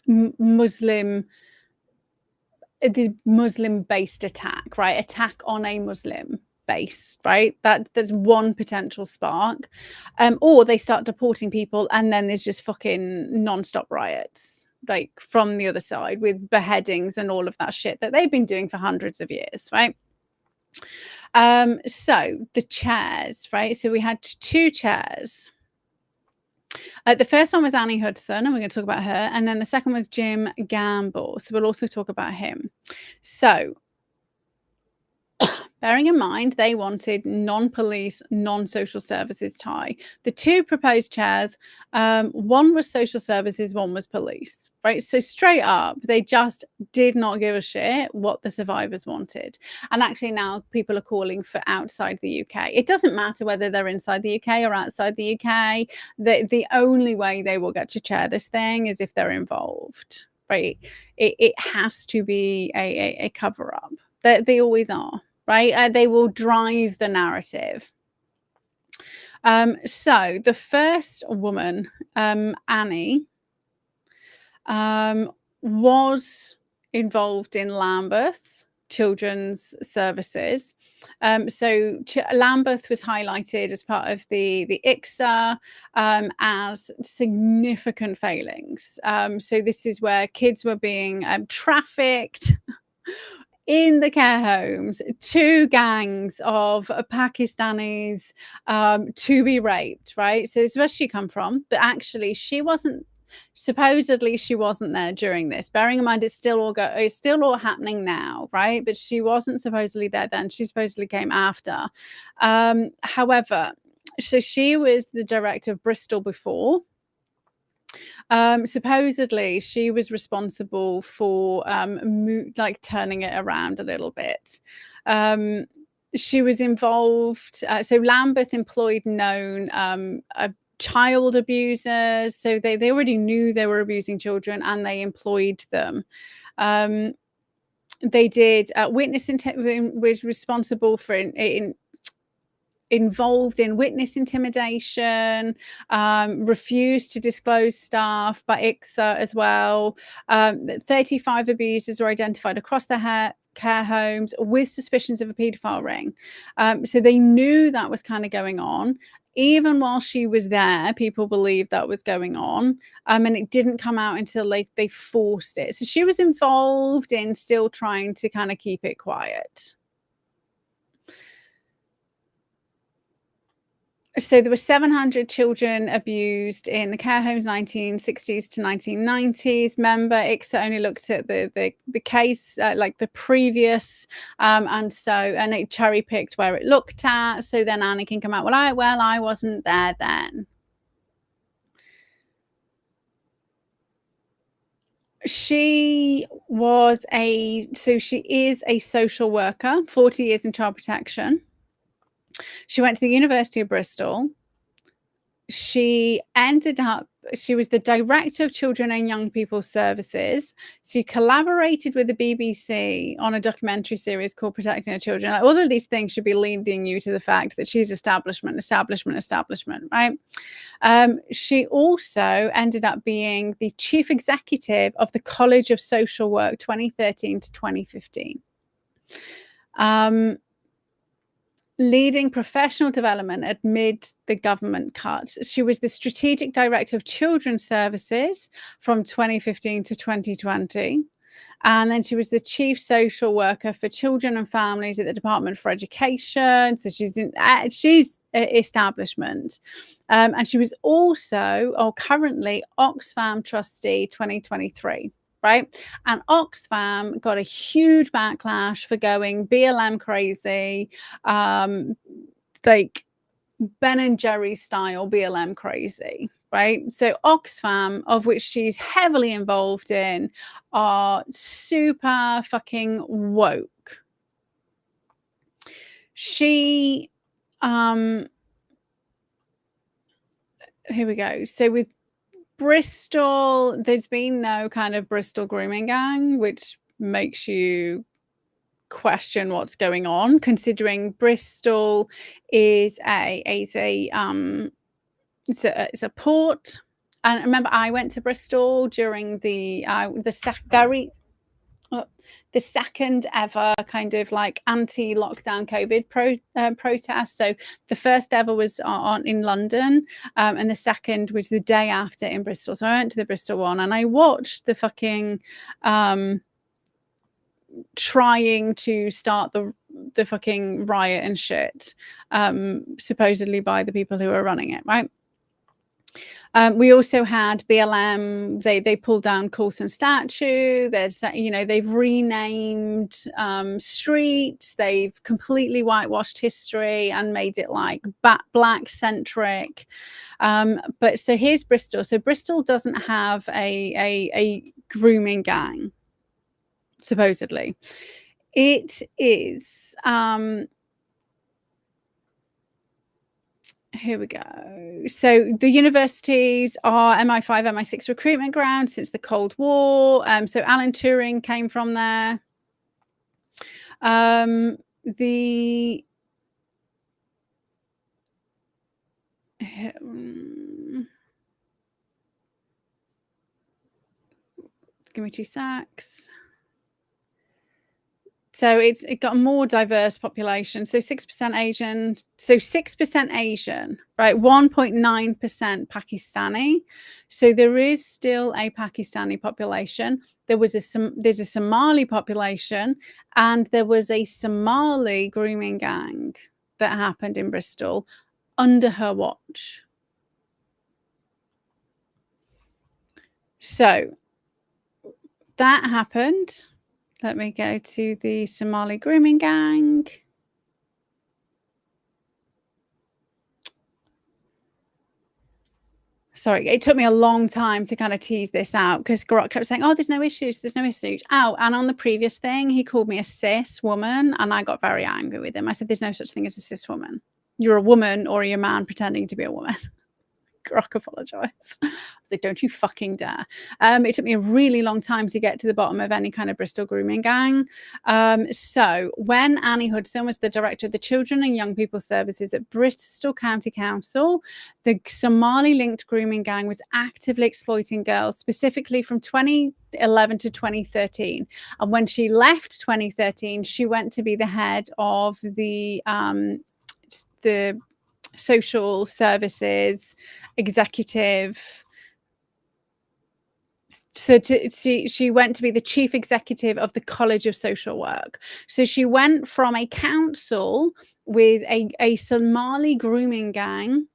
Muslim-based attack, right? Attack on a Muslim base, right? That's one potential spark. Or they start deporting people, and then there's just fucking non-stop riots, like from the other side, with beheadings and all of that shit that they've been doing for hundreds of years, right? So the chairs, right? So we had 2 chairs. The first one was Annie Hudson, and we're going to talk about her. And then the second was Jim Gamble. So we'll also talk about him. So bearing in mind, they wanted non-police, non-social services tie. The 2 proposed chairs, one was social services, one was police, right? So straight up, they just did not give a shit what the survivors wanted. And actually now people are calling for outside the UK. It doesn't matter whether they're inside the UK or outside the UK. The only way they will get to chair this thing is if they're involved, right? It has to be a cover-up. They always are. Right? They will drive the narrative. So the first woman, Annie, was involved in Lambeth Children's Services. So Lambeth was highlighted as part of the ICSA as significant failings. So this is where kids were being trafficked in the care homes, 2 gangs of Pakistanis to be raped, right? So this is where she come from. But actually, supposedly she wasn't there during this. Bearing in mind, it's still all happening now, right? But she wasn't supposedly there then. She supposedly came after. However, so she was the director of Bristol before. Supposedly she was responsible for like turning it around a little bit. She was involved, so Lambeth employed known child abusers, so they already knew they were abusing children and they employed them. They did was responsible for involved in witness intimidation, refused to disclose staff by ICSA as well. 35 abusers were identified across the care homes with suspicions of a paedophile ring. So they knew that was kind of going on. Even while she was there, people believed that was going on. And it didn't come out until they forced it. So she was involved in still trying to kind of keep it quiet. So there were 700 children abused in the care homes 1960s to 1990s. Remember, ICSA only looked at the case, like the previous, and it cherry picked where it looked at. So then Annie can come out, I wasn't there then. She is a social worker, 40 years in child protection. She went to the University of Bristol. She was the director of children and young people's services. She collaborated with the BBC on a documentary series called Protecting Her Children. Like, all of these things should be leading you to the fact that she's establishment, right? She also ended up being the chief executive of the College of Social Work 2013 to 2015. Leading professional development amid the government cuts. She was the strategic director of children's services from 2015 to 2020. And then she was the chief social worker for children and families at the Department for Education. So she's establishment. And she was also, currently, Oxfam trustee 2023. Right. And Oxfam got a huge backlash for going BLM crazy, like Ben and Jerry style BLM crazy. Right. So Oxfam, of which she's heavily involved in, are super fucking woke. She, here we go. So with Bristol, there's been no kind of Bristol grooming gang, which makes you question what's going on, considering Bristol is it's a port. And remember, I went to Bristol during the second ever kind of like anti-lockdown COVID protest. So the first ever was in London, and the second was the day after in Bristol. So I went to the Bristol one and I watched the fucking trying to start the fucking riot and shit, supposedly by the people who were running it, right? We also had BLM. They pulled down Coulson statue. They've renamed streets. They've completely whitewashed history and made it like black centric. But so here's Bristol. So Bristol doesn't have a grooming gang, supposedly. It is. Here we go. So the universities are MI5, MI6 recruitment grounds since the Cold War. So Alan Turing came from there. Give me 2 secs. So it got a more diverse population. So 6% Asian. So 6% Asian, right? 1.9% Pakistani. So there is still a Pakistani population. There's a Somali population, and there was a Somali grooming gang that happened in Bristol under her watch. So that happened. Let me go to the Somali grooming gang. Sorry, it took me a long time to kind of tease this out because Grok kept saying, oh, there's no issues. Oh, and on the previous thing, he called me a cis woman, and I got very angry with him. I said, there's no such thing as a cis woman. You're a woman or you're a man pretending to be a woman. Grok apologized. I was like, don't you fucking dare. It took me a really long time to get to the bottom of any kind of Bristol grooming gang. So when Annie Hudson was the director of the Children and Young People Services at Bristol County Council, the Somali-linked grooming gang was actively exploiting girls, specifically from 2011 to 2013. And when she left 2013, she went to be the head of the social services executive. So she went to be the chief executive of the College of Social Work. So she went from a council with a Somali grooming gang.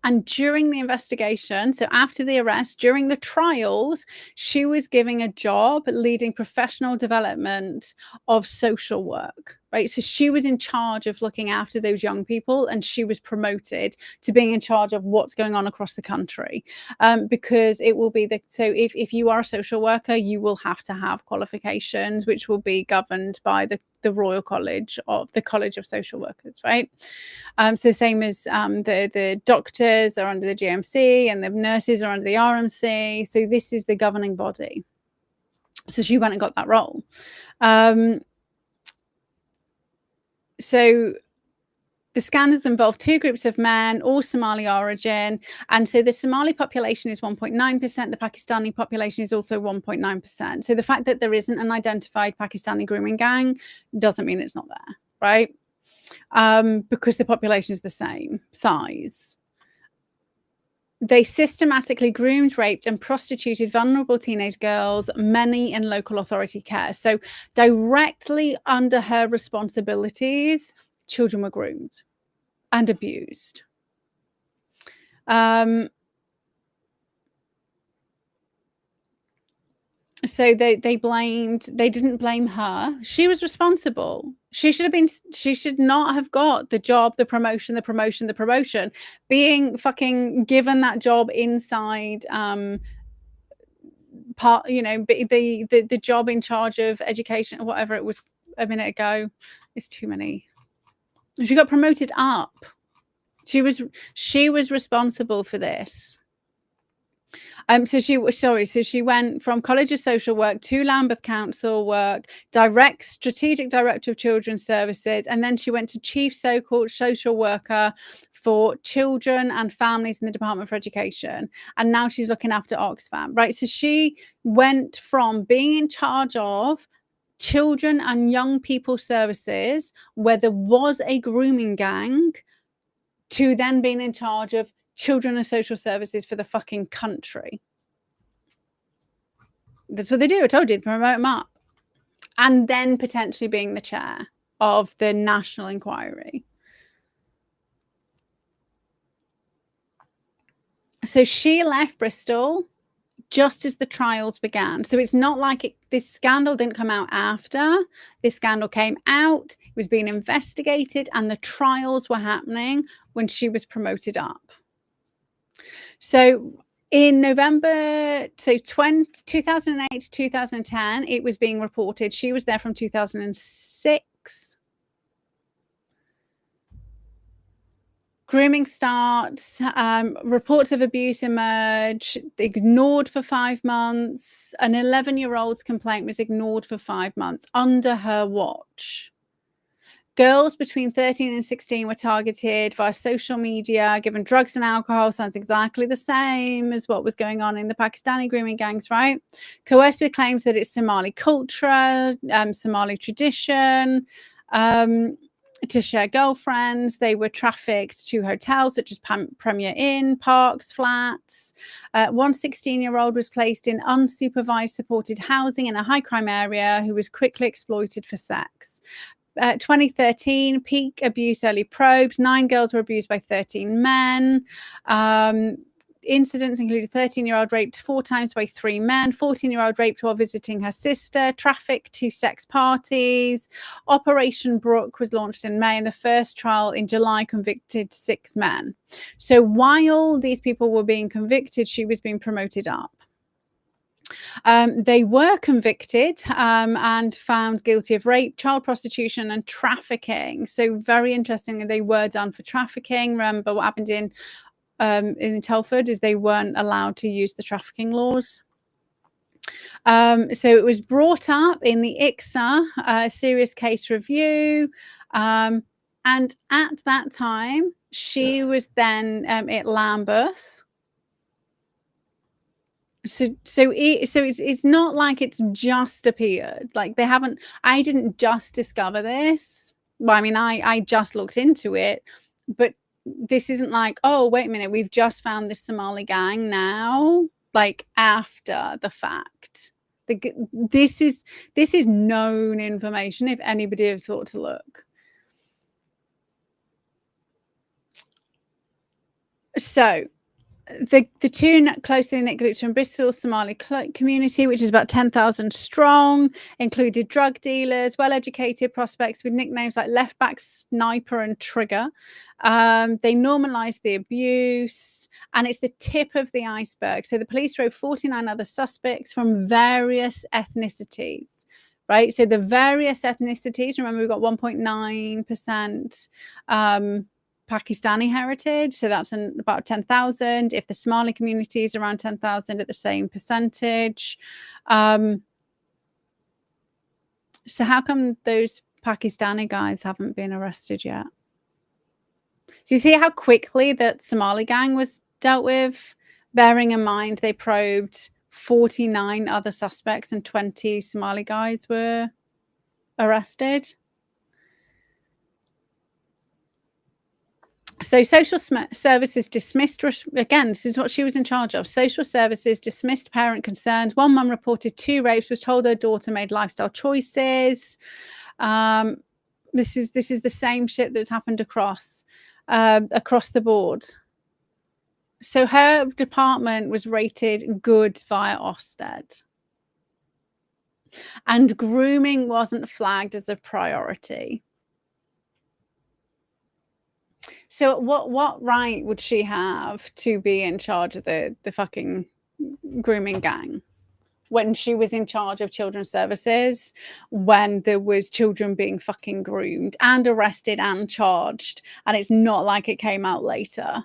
And during the investigation, so after the arrest, during the trials, she was given a job leading professional development of social work, right? So she was in charge of looking after those young people, and she was promoted to being in charge of what's going on across the country. Because it will be so if you are a social worker, you will have to have qualifications, which will be governed by the Royal College of the College of Social Workers, right? So the same as the doctors are under the GMC and the nurses are under the RMC. So this is the governing body. So she went and got that role. So the scandals involve two groups of men, all Somali origin. And so the Somali population is 1.9%. The Pakistani population is also 1.9%. So the fact that there isn't an identified Pakistani grooming gang doesn't mean it's not there, right? Because the population is the same size. They systematically groomed, raped, and prostituted vulnerable teenage girls, many in local authority care. So directly under her responsibilities, children were groomed and abused. So they didn't blame her. She was responsible. She should not have got the job, the promotion, being fucking given that job inside the job in charge of education or whatever it was a minute ago. It's too many. She got promoted up. She was responsible for this. So she went from College of Social Work to Lambeth Council work, strategic director of children's services, and then she went to chief social worker for children and families in the Department for Education. And now she's looking after Oxfam, right? So she went from being in charge of children and young people services where there was a grooming gang to then being in charge of children and social services for the fucking country. That's what they do. I told you, they promote them up. And then potentially being the chair of the national inquiry. So she left Bristol just as the trials began. So it's not like this scandal didn't come out after. This scandal came out, it was being investigated, and the trials were happening when she was promoted up. So in November, 2008 to 2010, it was being reported. She was there from 2006. Grooming starts, reports of abuse emerge, ignored for 5 months. An 11-year-old's complaint was ignored for 5 months under her watch. Girls between 13 and 16 were targeted via social media, given drugs and alcohol. Sounds exactly the same as what was going on in the Pakistani grooming gangs, right? Coerced with claims that it's Somali culture, Somali tradition, to share girlfriends. They were trafficked to hotels such as Premier Inn, parks, flats. One 16-year-old was placed in unsupervised supported housing in a high crime area who was quickly exploited for sex. 2013, peak abuse early probes. 9 girls were abused by 13 men. Incidents included 13-year-old raped 4 times by 3 men, 14-year-old raped while visiting her sister, trafficked to sex parties. Operation Brook was launched in May, and the first trial in July convicted 6 men. So while these people were being convicted, she was being promoted up. They were convicted and found guilty of rape, child prostitution, and trafficking. So very interesting, they were done for trafficking. Remember what happened in Telford is they weren't allowed to use the trafficking laws. So it was brought up in the ICSA serious case review, and at that time she was then at Lambeth. So it's not like it's just appeared. Like they haven't. I didn't just discover this. Well, I mean, I just looked into it, but this isn't like, oh, wait a minute, we've just found this Somali gang now. Like after the fact, this is known information. If anybody had thought to look. So the two closely knit groups from Bristol's Somali community, which is about 10,000 strong, included drug dealers, well-educated prospects with nicknames like Left Back, Sniper, and Trigger. They normalised the abuse, and it's the tip of the iceberg. So the police drove 49 other suspects from various ethnicities. Right, so the various ethnicities. Remember, we've got 1.9% Pakistani heritage, so that's about 10,000. If the Somali community is around 10,000 at the same percentage. So how come those Pakistani guys haven't been arrested yet? So you see how quickly that Somali gang was dealt with, bearing in mind they probed 49 other suspects and 20 Somali guys were arrested. So social services dismissed, again, this is what she was in charge of. Social services dismissed parent concerns. One mum reported 2 rapes, was told her daughter made lifestyle choices. This is the same shit that's happened across the board. So her department was rated good via Ofsted. And grooming wasn't flagged as a priority. So what right would she have to be in charge of the fucking grooming gang when she was in charge of children's services, when there was children being fucking groomed and arrested and charged, and it's not like it came out later?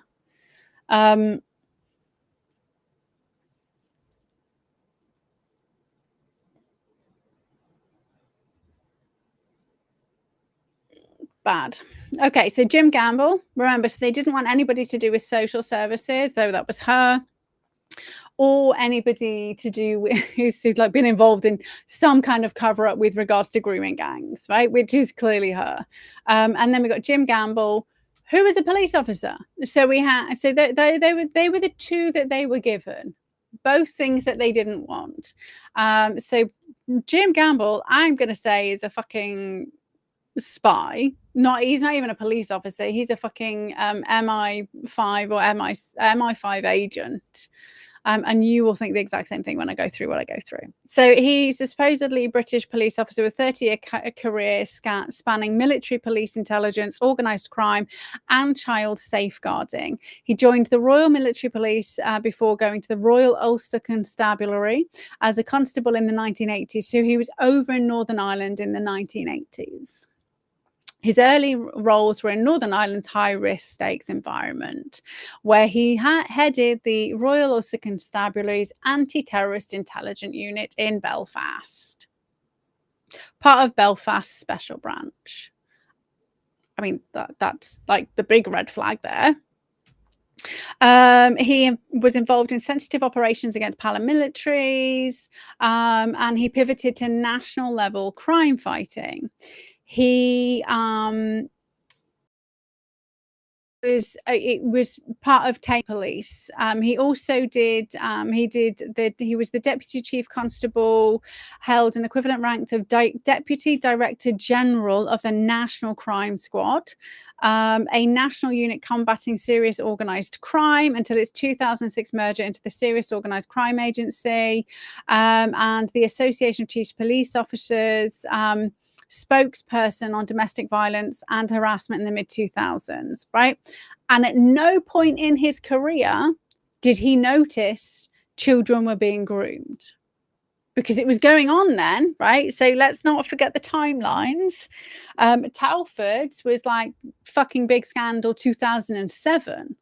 Bad. Okay, so Jim Gamble, remember, so they didn't want anybody to do with social services, though that was her, or anybody to do with who's like been involved in some kind of cover up with regards to grooming gangs, right? Which is clearly her. And then we got Jim Gamble, who was a police officer. So we had, so they were the two that they were given, both things that they didn't want. So Jim Gamble, I'm going to say, is a fucking spy. He's not even a police officer. He's a fucking MI5 or MI5 agent. And you will think the exact same thing when I go through what I go through. So he's a supposedly British police officer with 30-year career spanning military, police intelligence, organised crime, and child safeguarding. He joined the Royal Military Police before going to the Royal Ulster Constabulary as a constable in the 1980s. So he was over in Northern Ireland in the 1980s. His early roles were in Northern Ireland's high-risk stakes environment, where he headed the Royal Ulster Constabulary's anti-terrorist intelligence unit in Belfast, part of Belfast's special branch. I mean, that's like the big red flag there. He was involved in sensitive operations against paramilitaries, and he pivoted to national level crime fighting. He was part of Tate Police. He also did he was the Deputy Chief Constable, held an equivalent rank of Deputy Director General of the National Crime Squad, a national unit combating serious organised crime until its 2006 merger into the Serious Organised Crime Agency, and the Association of Chief Police Officers, spokesperson on domestic violence and harassment in the mid-2000s, right? And at no point in his career did he notice children were being groomed, because it was going on then, right? So let's not forget the timelines. Telford's was like fucking big scandal 2007.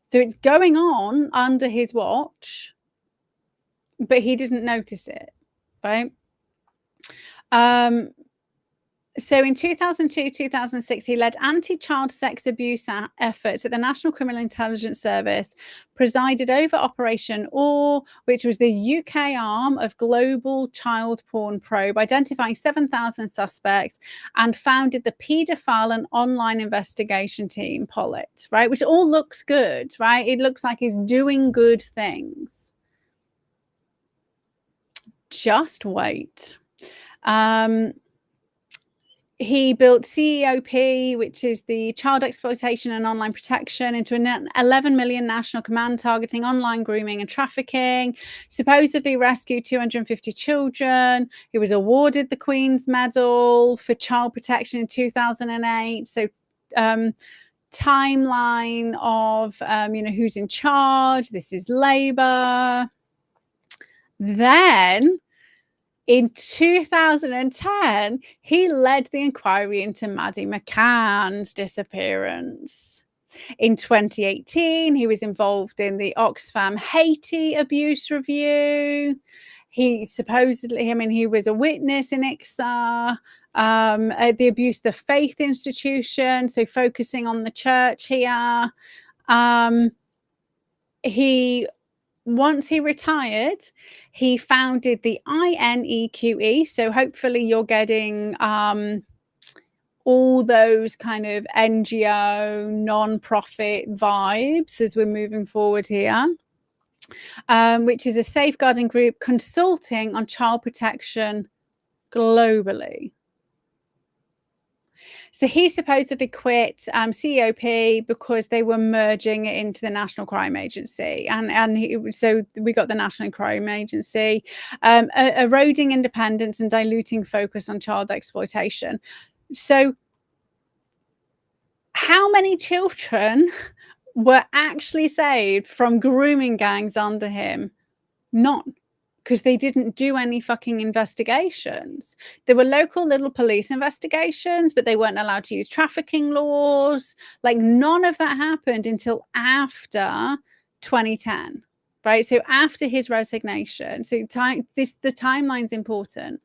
So it's going on under his watch, but he didn't notice it, right? So in 2002-2006, he led anti-child sex abuse efforts at the National Criminal Intelligence Service, presided over Operation OR, which was the UK arm of Global Child Porn Probe, identifying 7,000 suspects, and founded the Paedophile and Online Investigation Team, POLIT, right? Which all looks good, right? It looks like he's doing good things. Just wait. He built CEOP, which is the Child Exploitation and Online Protection, into an 11 million national command targeting online grooming and trafficking, supposedly rescued 250 children. He was awarded the Queen's Medal for Child Protection in 2008. So timeline of, who's in charge. This is Labour. Then in 2010, he led the inquiry into Maddie McCann's disappearance. In 2018, he was involved in the Oxfam Haiti abuse review. He supposedly, he was a witness in ICSA, the abuse of the faith institution, so focusing on the church here. Once he retired, he founded the INEQE. So hopefully you're getting all those kind of NGO, non-profit vibes as we're moving forward here, which is a safeguarding group consulting on child protection globally. So he supposedly quit CEOP because they were merging it into the National Crime Agency. So we got the National Crime Agency, eroding independence and diluting focus on child exploitation. So how many children were actually saved from grooming gangs under him? None. Because they didn't do any fucking investigations. There were local little police investigations, but they weren't allowed to use trafficking laws. Like none of that happened until after 2010, right? So after his resignation. So the timeline's important.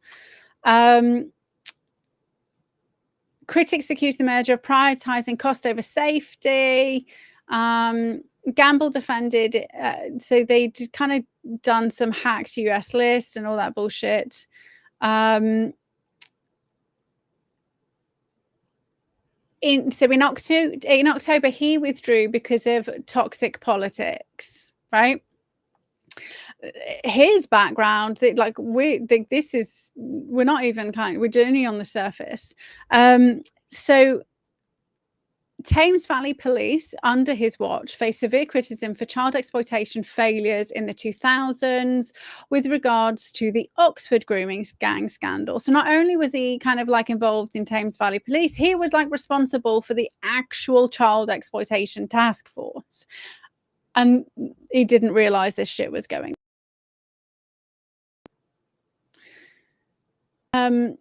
Critics accused the merger of prioritizing cost over safety. Gamble defended, so they'd kind of done some hacked US lists and all that bullshit. In October, he withdrew because of toxic politics, right? His background, we're not even we're only on the surface. So Thames Valley Police, under his watch, faced severe criticism for child exploitation failures in the 2000s with regards to the Oxford grooming gang scandal. So not only was he kind of involved in Thames Valley Police, he was responsible for the actual child exploitation task force. And he didn't realize this shit was going on.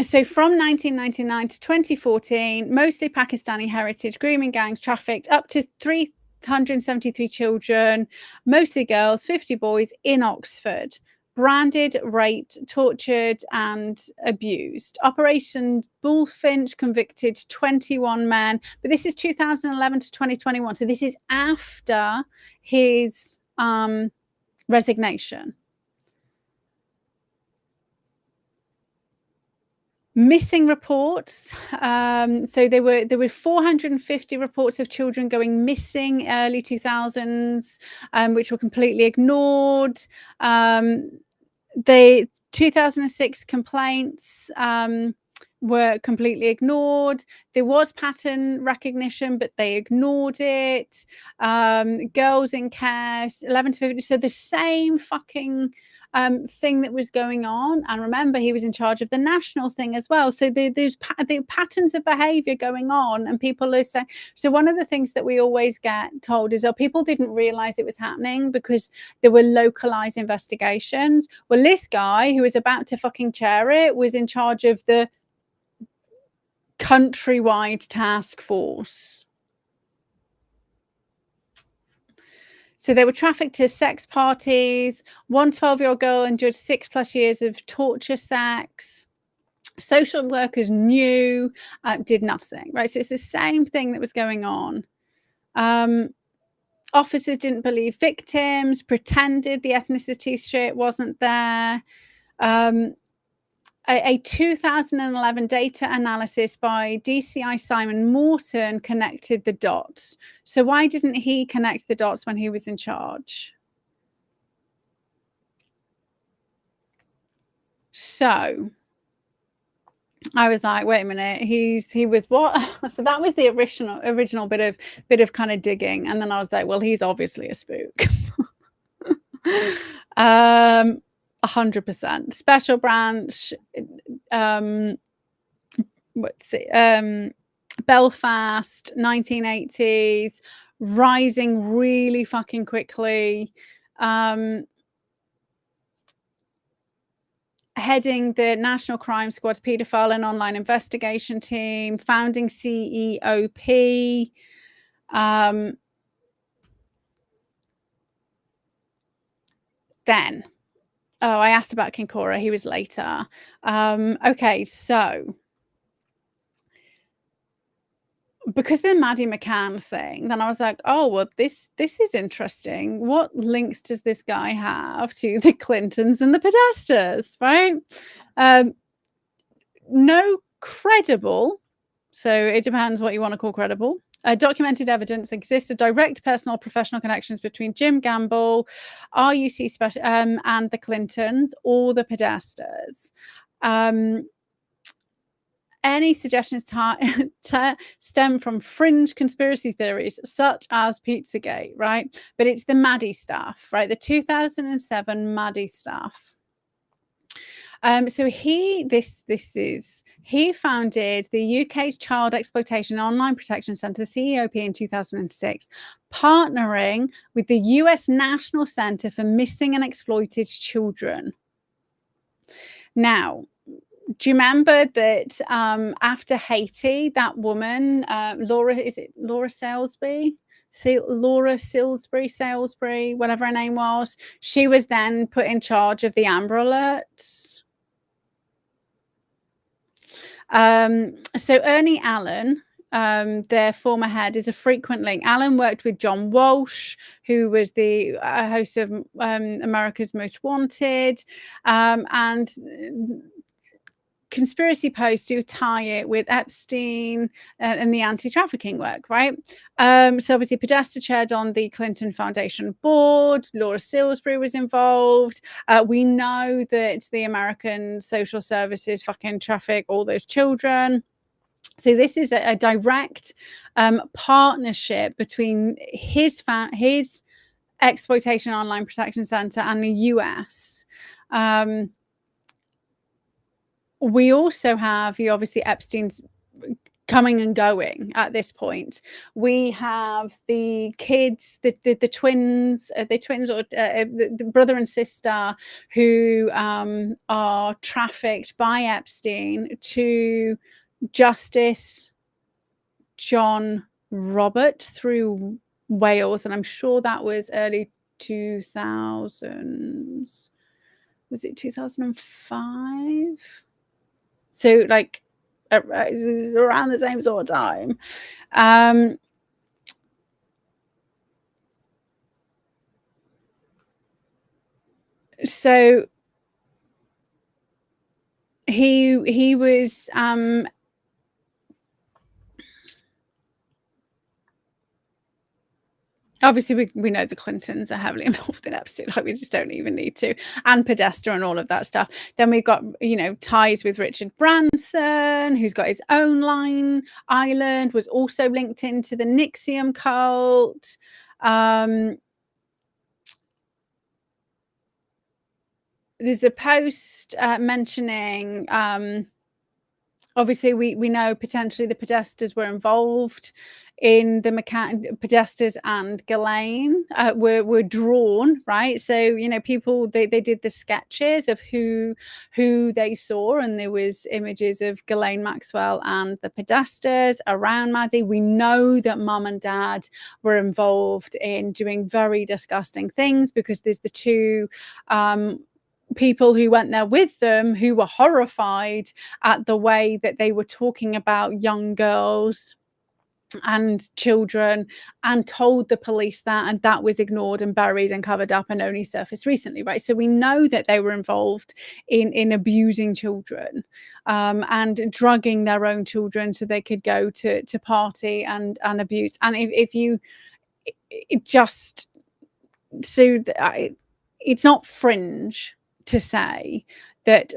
So from 1999 to 2014, mostly Pakistani heritage grooming gangs trafficked up to 373 children, mostly girls, 50 boys in Oxford, branded, raped, tortured, and abused. Operation Bullfinch convicted 21 men, but this is 2011 to 2021. So this is after his resignation. Missing reports. So there were 450 reports of children going missing early 2000s, which were completely ignored. The 2006 complaints were completely ignored. There was pattern recognition, but they ignored it. Girls in care, 11 to 50. So the same fucking thing that was going on. And remember, he was in charge of the national thing as well. So there's the patterns of behavior going on, and people are saying. So one of the things that we always get told is, people didn't realize it was happening because there were localized investigations. Well, this guy who was about to fucking chair it was in charge of the countrywide task force. So they were trafficked to sex parties. One 12-year-old girl endured 6+ years of torture sex. Social workers knew, did nothing, right? So it's the same thing that was going on. Officers didn't believe victims, pretended the ethnicity shit wasn't there. A 2011 data analysis by DCI Simon Morton connected the dots. So why didn't he connect the dots when he was in charge? So I was like, wait a minute, he was what? So that was the original bit of kind of digging, and then I was like, well, he's obviously a spook. 100% special branch. What's it? Belfast, 1980s, rising really fucking quickly. Heading the National Crime Squad Paedophile and Online Investigation Team, founding CEOP. Then, I asked about Kinkora. He was later. Okay, so because the Maddie McCann thing, then I was like, oh, well, this is interesting. What links does this guy have to the Clintons and the Podestas, right? No credible, so it depends what you want to call credible. Documented evidence exists of direct personal professional connections between Jim Gamble, RUC special, and the Clintons or the Podestas. Any suggestions stem from fringe conspiracy theories such as Pizzagate, right? But it's the Maddie stuff, right? The 2007 Maddie stuff. So he founded the UK's Child Exploitation Online Protection Centre, the CEOP, in 2006, partnering with the US National Centre for Missing and Exploited Children. Now, do you remember that after Haiti, that woman, Laura Salisbury, whatever her name was, she was then put in charge of the Amber Alerts. So Ernie Allen, their former head, is a frequent link. Allen worked with John Walsh, who was the host of America's Most Wanted, and conspiracy posts to tie it with Epstein and the anti-trafficking work, right? So obviously Podesta chaired on the Clinton Foundation board. Laura Salisbury was involved. We know that the American social services fucking traffic all those children. So this is a direct partnership between his Exploitation Online Protection Center and the US. We also have, obviously, Epstein's coming and going at this point. We have the kids, the twins, or the brother and sister who are trafficked by Epstein to Justice John Robert through Wales. And I'm sure that was early 2000s. Was it 2005? So like around the same sort of time. So he was obviously we know the Clintons are heavily involved in Epstein, like we just don't even need to, and Podesta and all of that stuff. Then we've got, ties with Richard Branson, who's got his own line. Ireland was also linked into the Nixium cult. There's a post mentioning, obviously we know potentially the Podestas were involved in the Podestas, and Ghislaine were drawn, right? So people they did the sketches of who they saw, and there was images of Ghislaine Maxwell and the Podestas around Maddie. We know that mum and dad were involved in doing very disgusting things, because there's the two people who went there with them who were horrified at the way that they were talking about young girls and children, and told the police that, and that was ignored and buried and covered up and only surfaced recently, right? So we know that they were involved in abusing children and drugging their own children so they could go to party and abuse. And if you it's not fringe to say that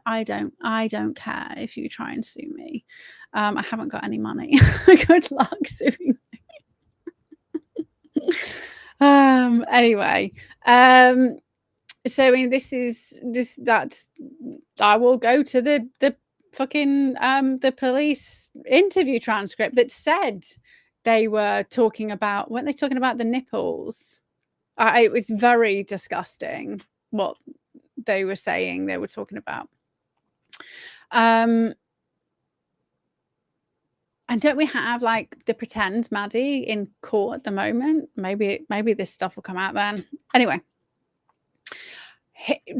I don't care if you try and sue me. I haven't got any money. Good luck suing me. Anyway, so I mean, that's I will go to the fucking the police interview transcript that said they were talking about, weren't they talking about the nipples? It was very disgusting what they were saying they were talking about. And don't we have like the pretend Maddie in court at the moment? Maybe this stuff will come out then. Anyway,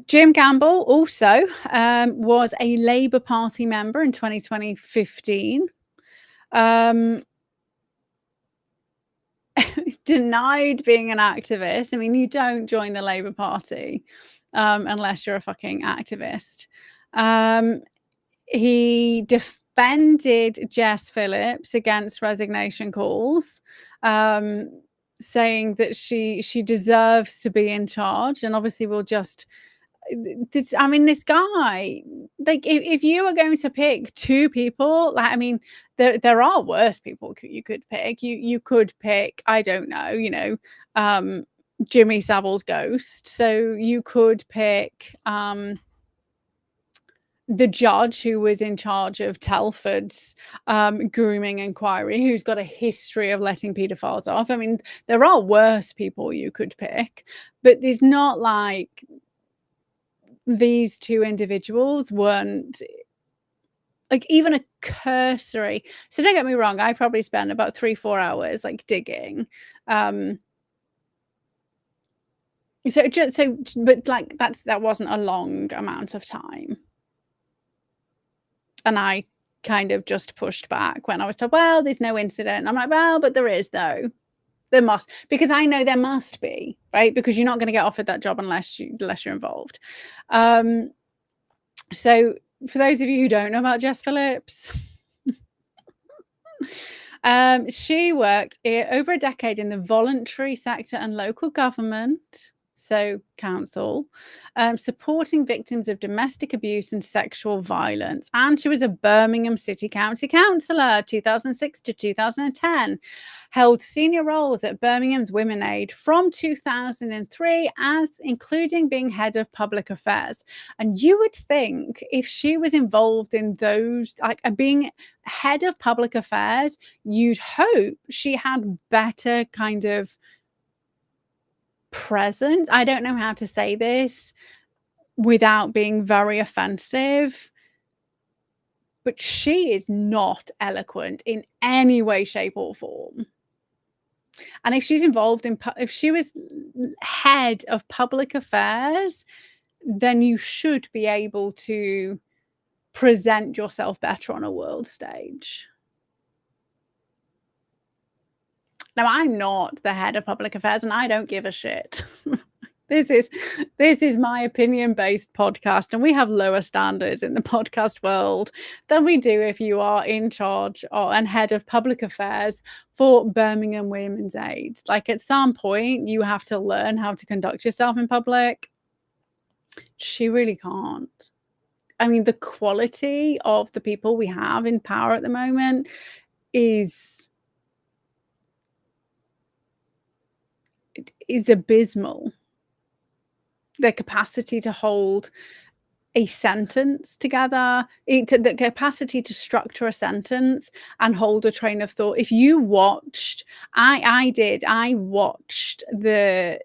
Jim Gamble also was a Labour Party member in 2015. Denied being an activist. I mean, you don't join the Labour Party unless you're a fucking activist. He defended Jess Phillips against resignation calls, saying that she deserves to be in charge, and obviously we'll just this guy, like, if you are going to pick two people, like, I mean, there are worse people you could pick. You could pick, I don't know, Jimmy Savile's ghost. So you could pick the judge who was in charge of Telford's grooming inquiry, who's got a history of letting paedophiles off. I mean, there are worse people you could pick, but there's not like these two individuals weren't like even a cursory. So don't get me wrong, I probably spent about 3-4 hours like digging. But like that wasn't a long amount of time. And I kind of just pushed back when I was told, well, there's no incident. I'm like, well, but there is though. There must, because I know there must be, right? Because you're not going to get offered that job unless you're involved. So for those of you who don't know about Jess Phillips, she worked over a decade in the voluntary sector and local government, so council, supporting victims of domestic abuse and sexual violence. And she was a Birmingham City County Councillor 2006 to 2010, held senior roles at Birmingham's Women Aid from 2003, as including being head of public affairs. And you would think if she was involved in those, like being head of public affairs, you'd hope she had better kind of presence. I don't know how to say this without being very offensive, but she is not eloquent in any way, shape, or form. And if she's involved in, if she was head of public affairs, then you should be able to present yourself better on a world stage. Now, I'm not the head of public affairs and I don't give a shit. This is my opinion-based podcast, and we have lower standards in the podcast world than we do if you are in charge and head of public affairs for Birmingham Women's Aid. Like, at some point, you have to learn how to conduct yourself in public. She really can't. I mean, the quality of the people we have in power at the moment is abysmal. Their capacity to hold a sentence together, the capacity to structure a sentence and hold a train of thought. If you watched, I watched the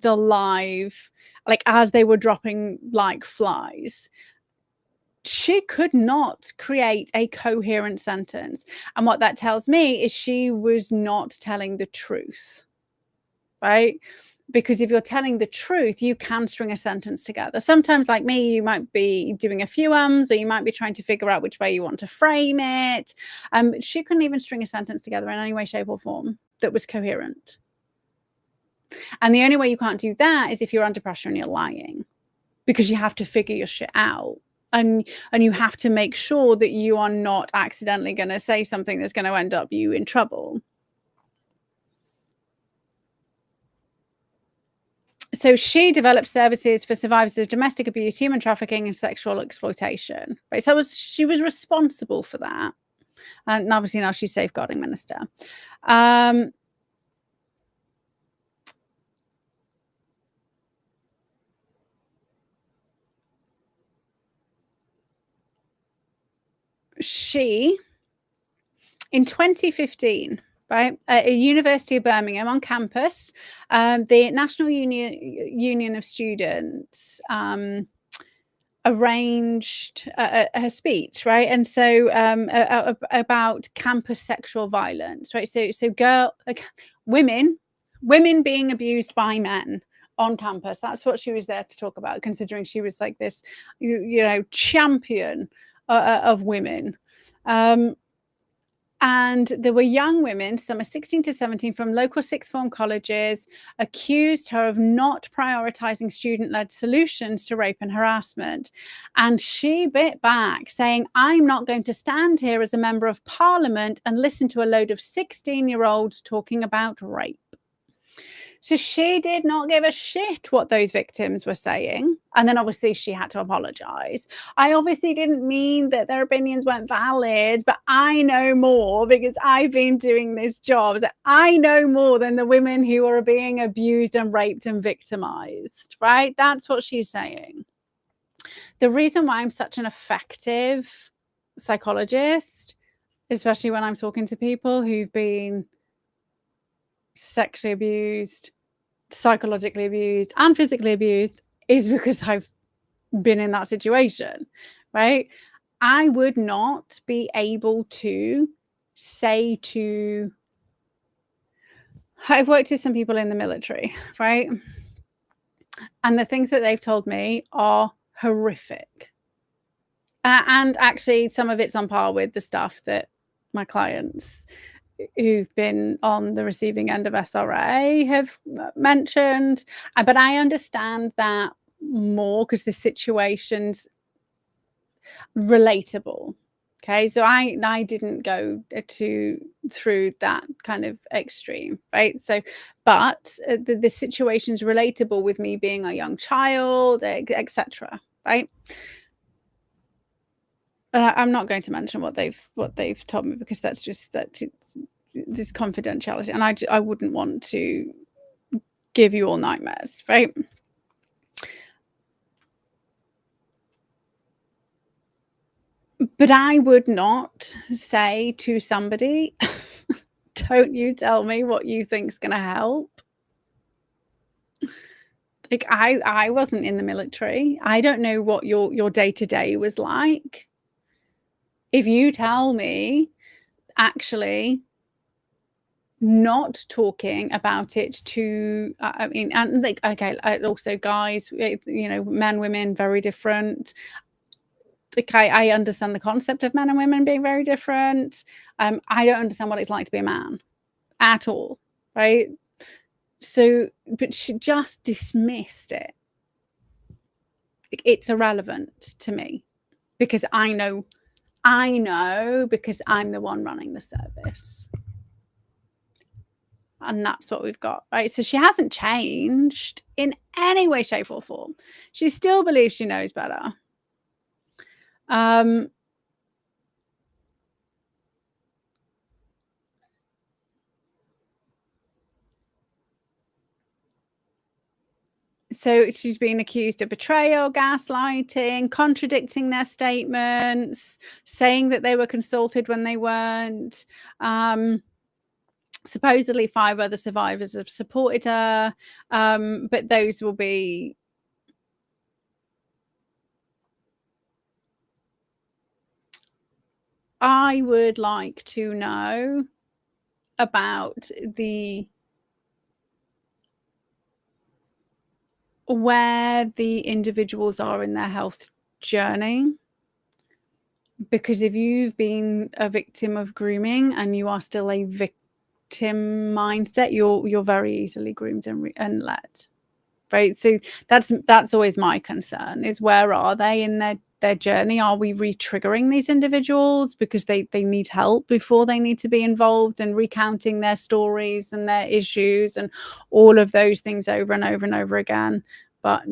live, like as they were dropping like flies. She could not create a coherent sentence. And what that tells me is she was not telling the truth, right? Because if you're telling the truth, you can string a sentence together. Sometimes, like me, you might be doing a few ums, or you might be trying to figure out which way you want to frame it. She couldn't even string a sentence together in any way, shape, or form that was coherent. And the only way you can't do that is if you're under pressure and you're lying, because you have to figure your shit out. And you have to make sure that you are not accidentally going to say something that's going to end up you in trouble. So she developed services for survivors of domestic abuse, human trafficking, and sexual exploitation. Right. So she was responsible for that. And obviously now she's safeguarding minister. She, in 2015, right, at a University of Birmingham on campus, the National Union of Students arranged a speech, right? And so about campus sexual violence, right? So women being abused by men on campus. That's what she was there to talk about, considering she was like this, champion of women. And there were young women, some are 16 to 17, from local sixth form colleges, accused her of not prioritizing student-led solutions to rape and harassment. And she bit back, saying, I'm not going to stand here as a member of parliament and listen to a load of 16-year-olds talking about rape. So she did not give a shit what those victims were saying. And then obviously she had to apologize. I obviously didn't mean that their opinions weren't valid, but I know more because I've been doing this job. So I know more than the women who are being abused and raped and victimized, right? That's what she's saying. The reason why I'm such an effective psychologist, especially when I'm talking to people who've been sexually abused, psychologically abused, and physically abused, is because I've been in that situation, right? I would not be able to say to... I've worked with some people in the military, right? And the things that they've told me are horrific. And actually, some of it's on par with the stuff that my clients who've been on the receiving end of SRA have mentioned. But I understand that more because the situation's relatable. Okay, so I didn't go through that kind of extreme, right? So, but the situation's relatable with me being a young child, etc. Right? And I'm not going to mention what they've told me because that's just this confidentiality, and I wouldn't want to give you all nightmares, right? But I would not say to somebody, don't you tell me what you think's going to help. Like I wasn't in the military. I don't know what your day-to-day was like. If you tell me, actually, not talking about it to, I mean, and like, okay, also guys, men, women, very different. Like I understand the concept of men and women being very different. I don't understand what it's like to be a man at all, right? So, but she just dismissed it. It's irrelevant to me because I know because I'm the one running the service. And that's what we've got, right? So she hasn't changed in any way, shape, or form. She still believes she knows better. So she's been accused of betrayal, gaslighting, contradicting their statements, saying that they were consulted when they weren't. Supposedly 5 other survivors have supported her, but those will be... I would like to know about where the individuals are in their health journey. Because if you've been a victim of grooming and you are still a victim mindset, you're very easily groomed and led, right? So that's always my concern, is where are they in their journey? Are we re-triggering these individuals because they need help before they need to be involved in recounting their stories and their issues and all of those things over and over and over again? But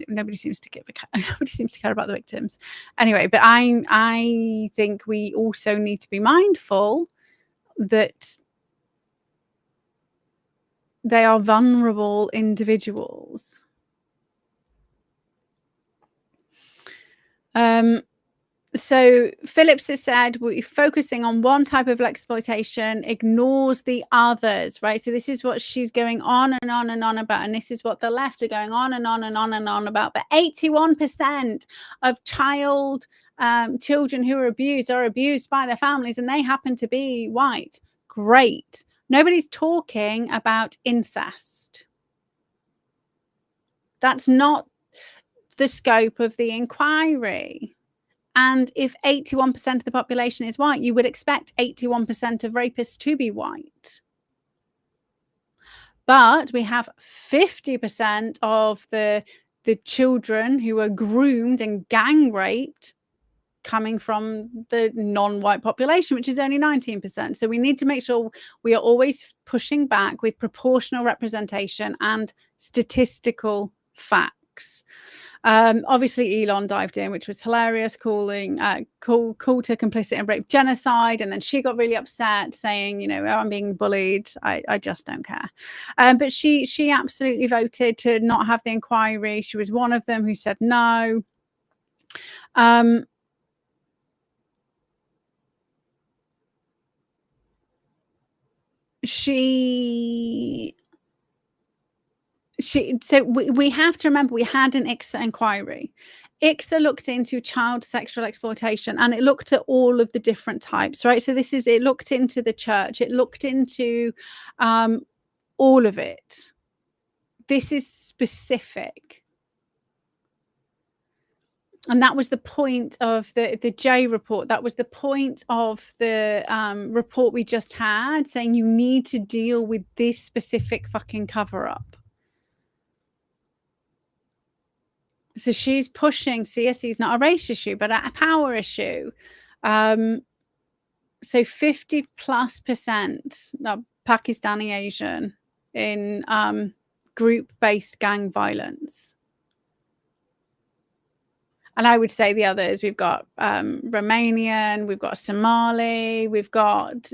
nobody seems to care about the victims anyway. But I think we also need to be mindful that they are vulnerable individuals. So Phillips has said we're focusing on one type of exploitation ignores the others, right? So this is what she's going on and on and on about, and this is what the left are going on and on and on and on about. But 81% of children who are abused by their families, and they happen to be white. Great. Nobody's talking about incest. That's not the scope of the inquiry. And if 81% of the population is white, you would expect 81% of rapists to be white. But we have 50% of the children who are groomed and gang raped coming from the non-white population, which is only 19%. So we need to make sure we are always pushing back with proportional representation and statistical facts. Obviously Elon dived in, which was hilarious, called her complicit in rape genocide, and then she got really upset, saying, you know, I'm being bullied, I just don't care. But she absolutely voted to not have the inquiry. She was one of them who said no. So we have to remember we had an ICSA inquiry. ICSA looked into child sexual exploitation, and it looked at all of the different types, right? So it looked into the church, it looked into all of it. This is specific. And that was the point of the J report. That was the point of the report we just had, saying you need to deal with this specific fucking cover-up. So she's pushing CSE is not a race issue, but a power issue. So 50+% Pakistani Asian in group-based gang violence. And I would say the others, we've got Romanian, we've got Somali, we've got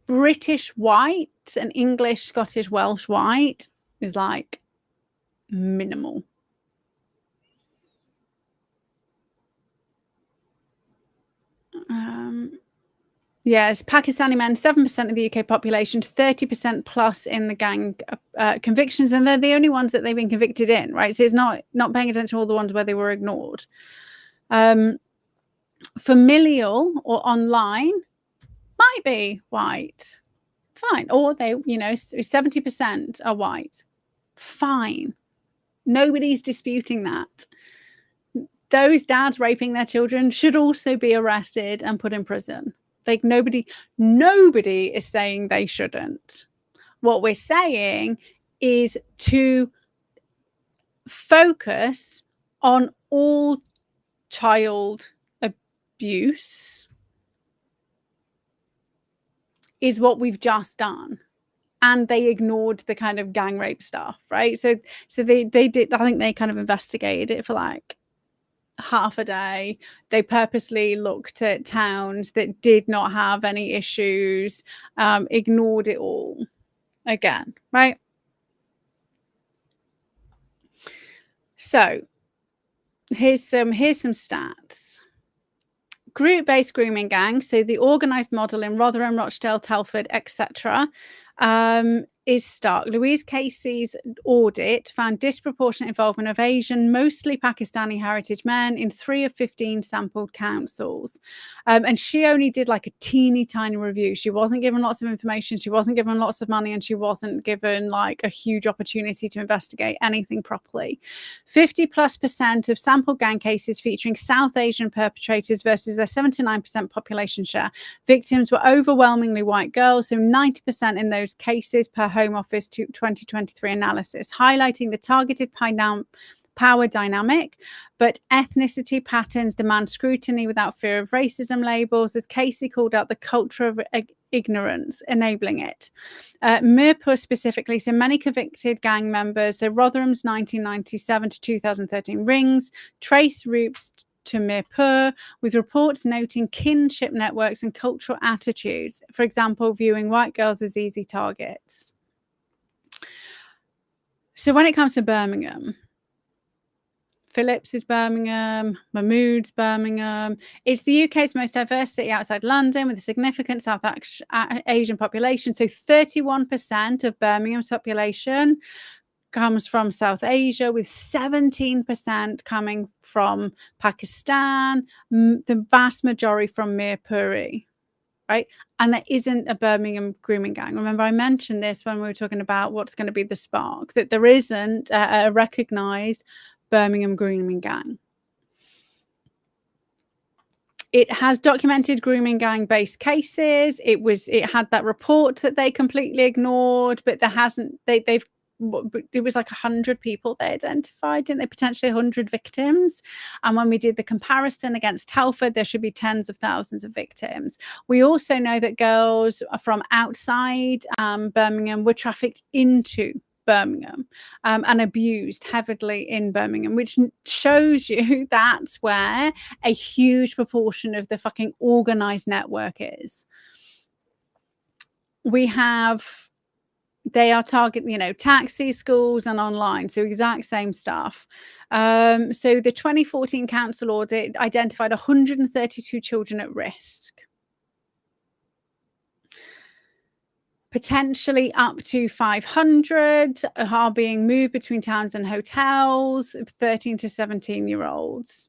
British white, and English, Scottish, Welsh white is like minimal. Yes, Pakistani men, 7% of the UK population, 30% plus in the gang convictions, and they're the only ones that they've been convicted in, right? So it's not paying attention to all the ones where they were ignored. Familial or online might be white, fine, or they, 70% are white, fine. Nobody's disputing that. Those dads raping their children should also be arrested and put in prison. Like nobody is saying they shouldn't. What we're saying is to focus on all child abuse is what we've just done. And they ignored the kind of gang rape stuff, right? So they did, I think they kind of investigated it for like half a day. They purposely looked at towns that did not have any issues, ignored it all again, right? So here's some stats. Group-based grooming gangs, so the organised model in Rotherham, Rochdale, Telford, etc., is stark. Louise Casey's audit found disproportionate involvement of Asian, mostly Pakistani heritage men in 3 of 15 sampled councils. And she only did like a teeny tiny review. She wasn't given lots of information. She wasn't given lots of money, and she wasn't given like a huge opportunity to investigate anything properly. 50+% of sampled gang cases featuring South Asian perpetrators versus their 79% population share. Victims were overwhelmingly white girls, so 90% in those cases per Home Office 2023 analysis, highlighting the targeted power dynamic, but ethnicity patterns demand scrutiny without fear of racism labels. As Casey called out, the culture of ignorance enabling it. Mirpur specifically, so many convicted gang members, so Rotherham's 1997 to 2013 rings trace roots to Mirpur, with reports noting kinship networks and cultural attitudes, for example, viewing white girls as easy targets. So when it comes to Birmingham, Phillips is Birmingham, Mahmood's Birmingham. It's the UK's most diverse city outside London, with a significant South Asian population. So 31% of Birmingham's population comes from South Asia, with 17% coming from Pakistan, the vast majority from Mirpuri, right? And there isn't a Birmingham grooming gang. Remember, I mentioned this when we were talking about what's going to be the spark, that there isn't a recognised Birmingham grooming gang. It has documented grooming gang based cases. It had that report that they completely ignored, but there hasn't. It was like 100 people they identified, didn't they? Potentially 100 victims. And when we did the comparison against Telford, there should be tens of thousands of victims. We also know that girls from outside Birmingham were trafficked into Birmingham and abused heavily in Birmingham, which shows you that's where a huge proportion of the fucking organized network is. They are targeting, taxi, schools, and online. So exact same stuff. So the 2014 council audit identified 132 children at risk. Potentially up to 500 are being moved between towns and hotels, 13 to 17-year-olds.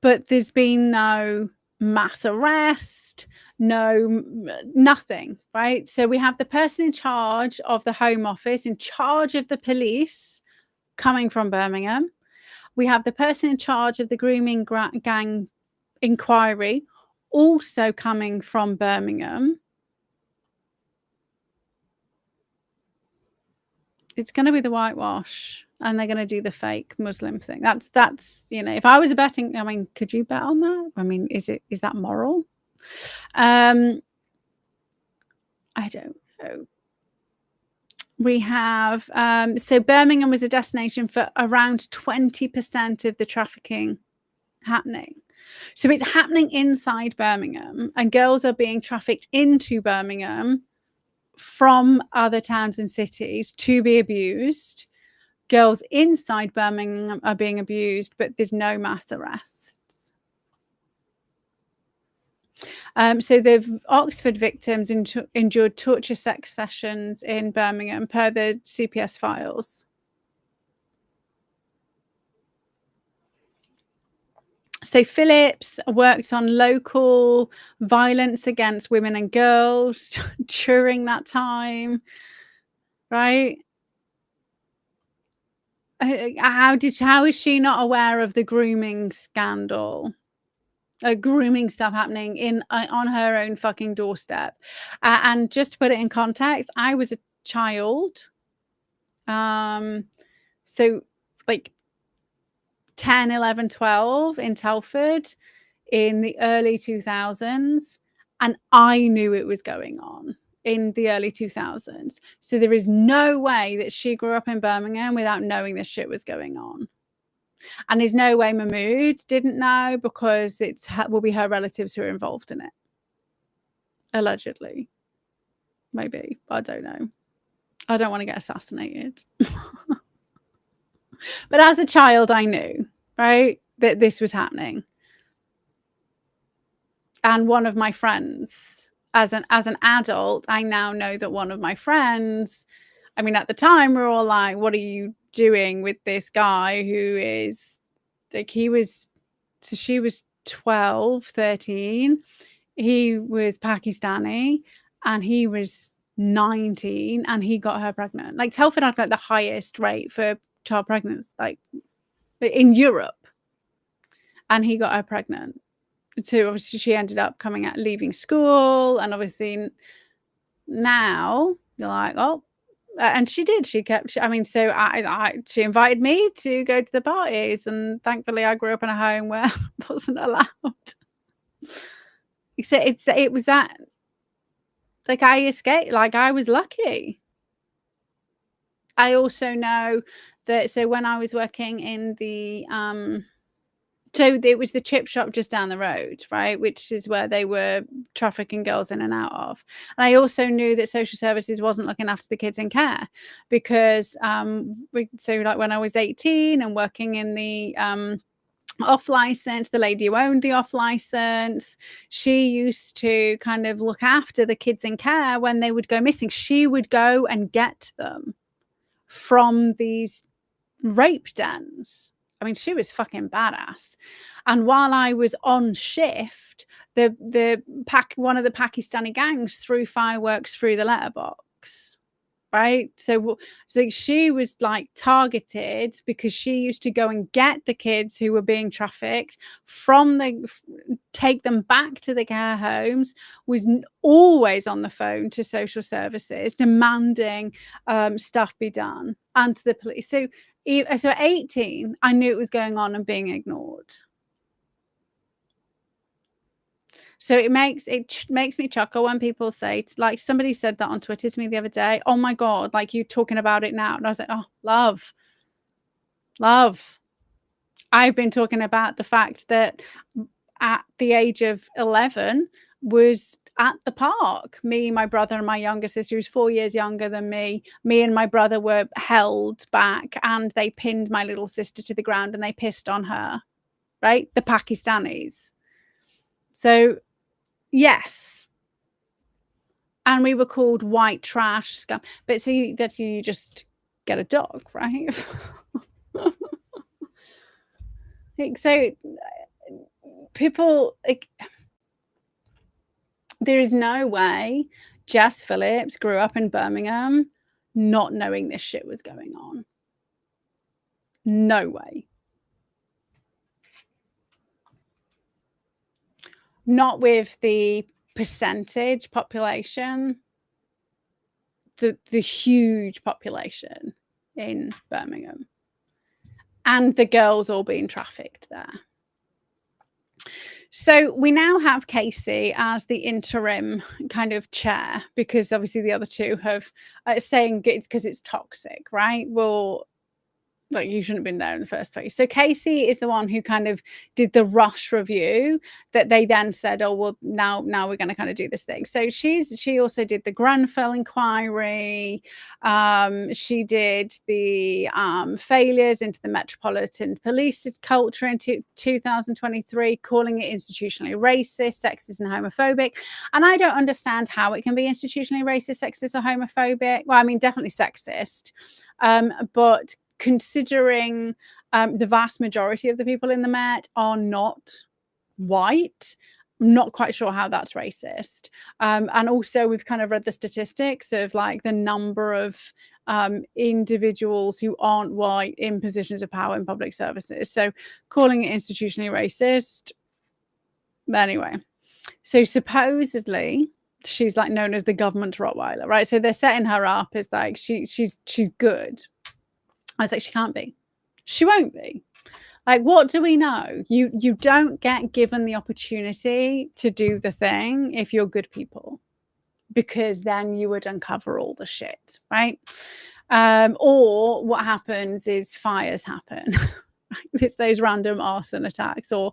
But there's been no mass arrest, nothing, right? So we have the person in charge of the Home Office, in charge of the police, coming from Birmingham. We have the person in charge of the grooming gang inquiry, also coming from Birmingham. It's going to be the whitewash, and they're going to do the fake Muslim thing. That's if I was betting, I mean, could you bet on that? I mean, is that moral? I don't know. We have so Birmingham was a destination for around 20% of the trafficking happening. So it's happening inside Birmingham, and girls are being trafficked into Birmingham from other towns and cities to be abused. Girls inside Birmingham are being abused, but there's no mass arrests. So the Oxford victims endured torture sex sessions in Birmingham per the CPS files. So Phillips worked on local violence against women and girls during that time, right? How is she not aware of the grooming scandal? Grooming stuff happening on her own fucking doorstep. And just to put it in context, I was a child. So like 10, 11, 12 in Telford in the early 2000s. And I knew it was going on in the early 2000s. So there is no way that she grew up in Birmingham without knowing this shit was going on. And there's no way Mahmood didn't know, because will be her relatives who are involved in it. Allegedly. Maybe. I don't know. I don't want to get assassinated. But as a child, I knew, right, that this was happening. And one of my friends, as an adult, I now know that one of my friends, I mean, at the time, we're all like, what are you doing with this guy who is, like, she was 12, 13. He was Pakistani, and he was 19, and he got her pregnant. Like, Telford had like the highest rate for child pregnancy, like in Europe, and he got her pregnant. So obviously she ended up leaving school, and obviously now you're like, oh, and she did. I mean, so she invited me to go to the parties, and thankfully I grew up in a home where I wasn't allowed. It was that, like, I escaped, like, I was lucky. I also know that, so when I was working in the, so it was the chip shop just down the road, right, which is where they were trafficking girls in and out of. And I also knew that social services wasn't looking after the kids in care because, so like when I was 18 and working in the, off license, the lady who owned the off license, she used to kind of look after the kids in care when they would go missing. She would go and get them from these rape dens. I mean, she was fucking badass. And while I was on shift, one of the Pakistani gangs threw fireworks through the letterbox. Right. So she was like targeted because she used to go and get the kids who were being trafficked take them back to the care homes, was always on the phone to social services demanding stuff be done, and to the police. So at 18, I knew it was going on and being ignored. So it makes me chuckle when people say, like, somebody said that on Twitter to me the other day, oh my God, like, you talking about it now. And I was like, oh, love. I've been talking about the fact that at the age of 11 was at the park. Me, my brother, and my younger sister, who's 4 years younger than me and my brother were held back, and they pinned my little sister to the ground and they pissed on her, right? The Pakistanis. So yes. And we were called white trash scum. But so you just get a dog, right? So people, like, there is no way Jess Phillips grew up in Birmingham not knowing this shit was going on. No way. Not with the percentage population, the huge population in Birmingham, and the girls all being trafficked there. So we now have Casey as the interim kind of chair, because obviously the other two have saying it's because it's toxic, right? Well, like, you shouldn't have been there in the first place. So Casey is the one who kind of did the rush review that they then said, oh, well, now we're going to kind of do this thing. So she also did the Grenfell inquiry. She did the failures into the Metropolitan Police culture in 2023, calling it institutionally racist, sexist, and homophobic. And I don't understand how it can be institutionally racist, sexist, or homophobic. Well, I mean, definitely sexist, but considering the vast majority of the people in the Met are not white, I'm not quite sure how that's racist. And also we've kind of read the statistics of like the number of individuals who aren't white in positions of power in public services. So calling it institutionally racist. Anyway, so supposedly she's like known as the government Rottweiler, right? So they're setting her up as like she's good. I was like, she can't be. She won't be. Like, what do we know? You don't get given the opportunity to do the thing if you're good people, because then you would uncover all the shit, right? Or what happens is fires happen. It's those random arson attacks, or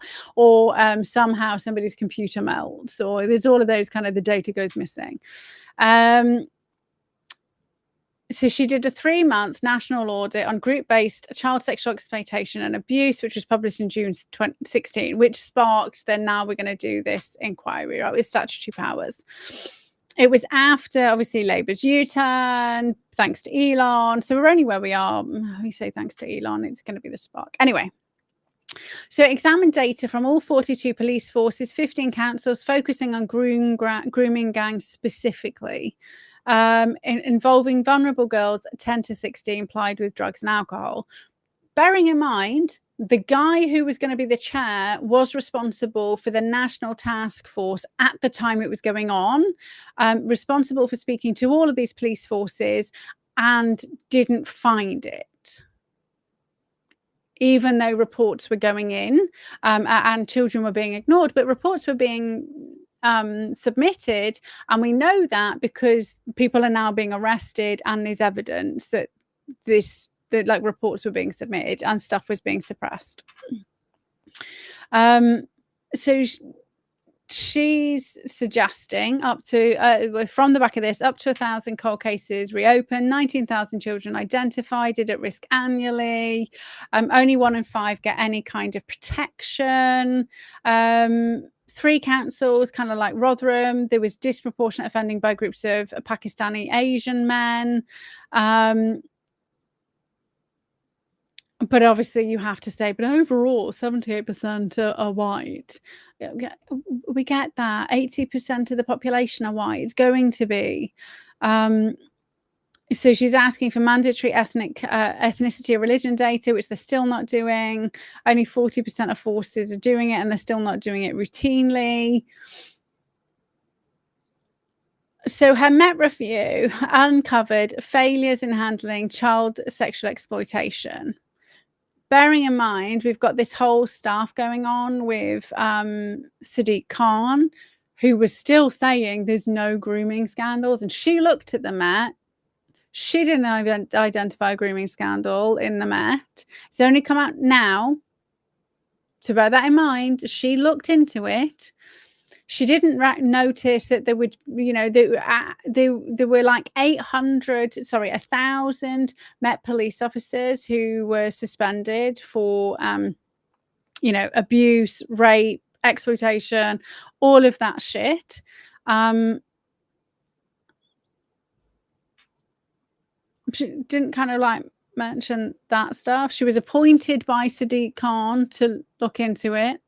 somehow somebody's computer melts, or there's all of those kind of, the data goes missing. So she did a 3-month national audit on group-based child sexual exploitation and abuse, which was published in June 2016, which sparked then now we're going to do this inquiry, right, with statutory powers. It was after, obviously, Labour's U-turn, thanks to Elon. So we're only where we are. We say thanks to Elon, it's going to be the spark. Anyway. So it examined data from all 42 police forces, 15 councils, focusing on grooming gangs specifically, involving vulnerable girls 10 to 16 plied with drugs and alcohol. Bearing in mind, the guy who was going to be the chair was responsible for the national task force at the time it was going on, responsible for speaking to all of these police forces and didn't find it, even though reports were going in, and children were being ignored, but reports were being submitted, and we know that because people are now being arrested, and there's evidence that like reports were being submitted and stuff was being suppressed. So she's suggesting up to from the back of this, up to 1,000 cold cases reopened, 19,000 children identified at risk annually, only 1 in 5 get any kind of protection, 3 councils, kind of like Rotherham, there was disproportionate offending by groups of Pakistani Asian men, but obviously you have to say, but overall 78% are white. We get that. 80% of the population are white. It's going to be. So she's asking for mandatory ethnicity or religion data, which they're still not doing. Only 40% of forces are doing it, and they're still not doing it routinely. So her Met review uncovered failures in handling child sexual exploitation. Bearing in mind, we've got this whole stuff going on with Sadiq Khan, who was still saying there's no grooming scandals. And she looked at the Met. She didn't identify a grooming scandal in the Met. It's only come out now. So bear that in mind. She looked into it. She didn't notice that there would, there were like 1,000 Met police officers who were suspended for, abuse, rape, exploitation, all of that shit. She didn't kind of like mention that stuff. She was appointed by Sadiq Khan to look into it.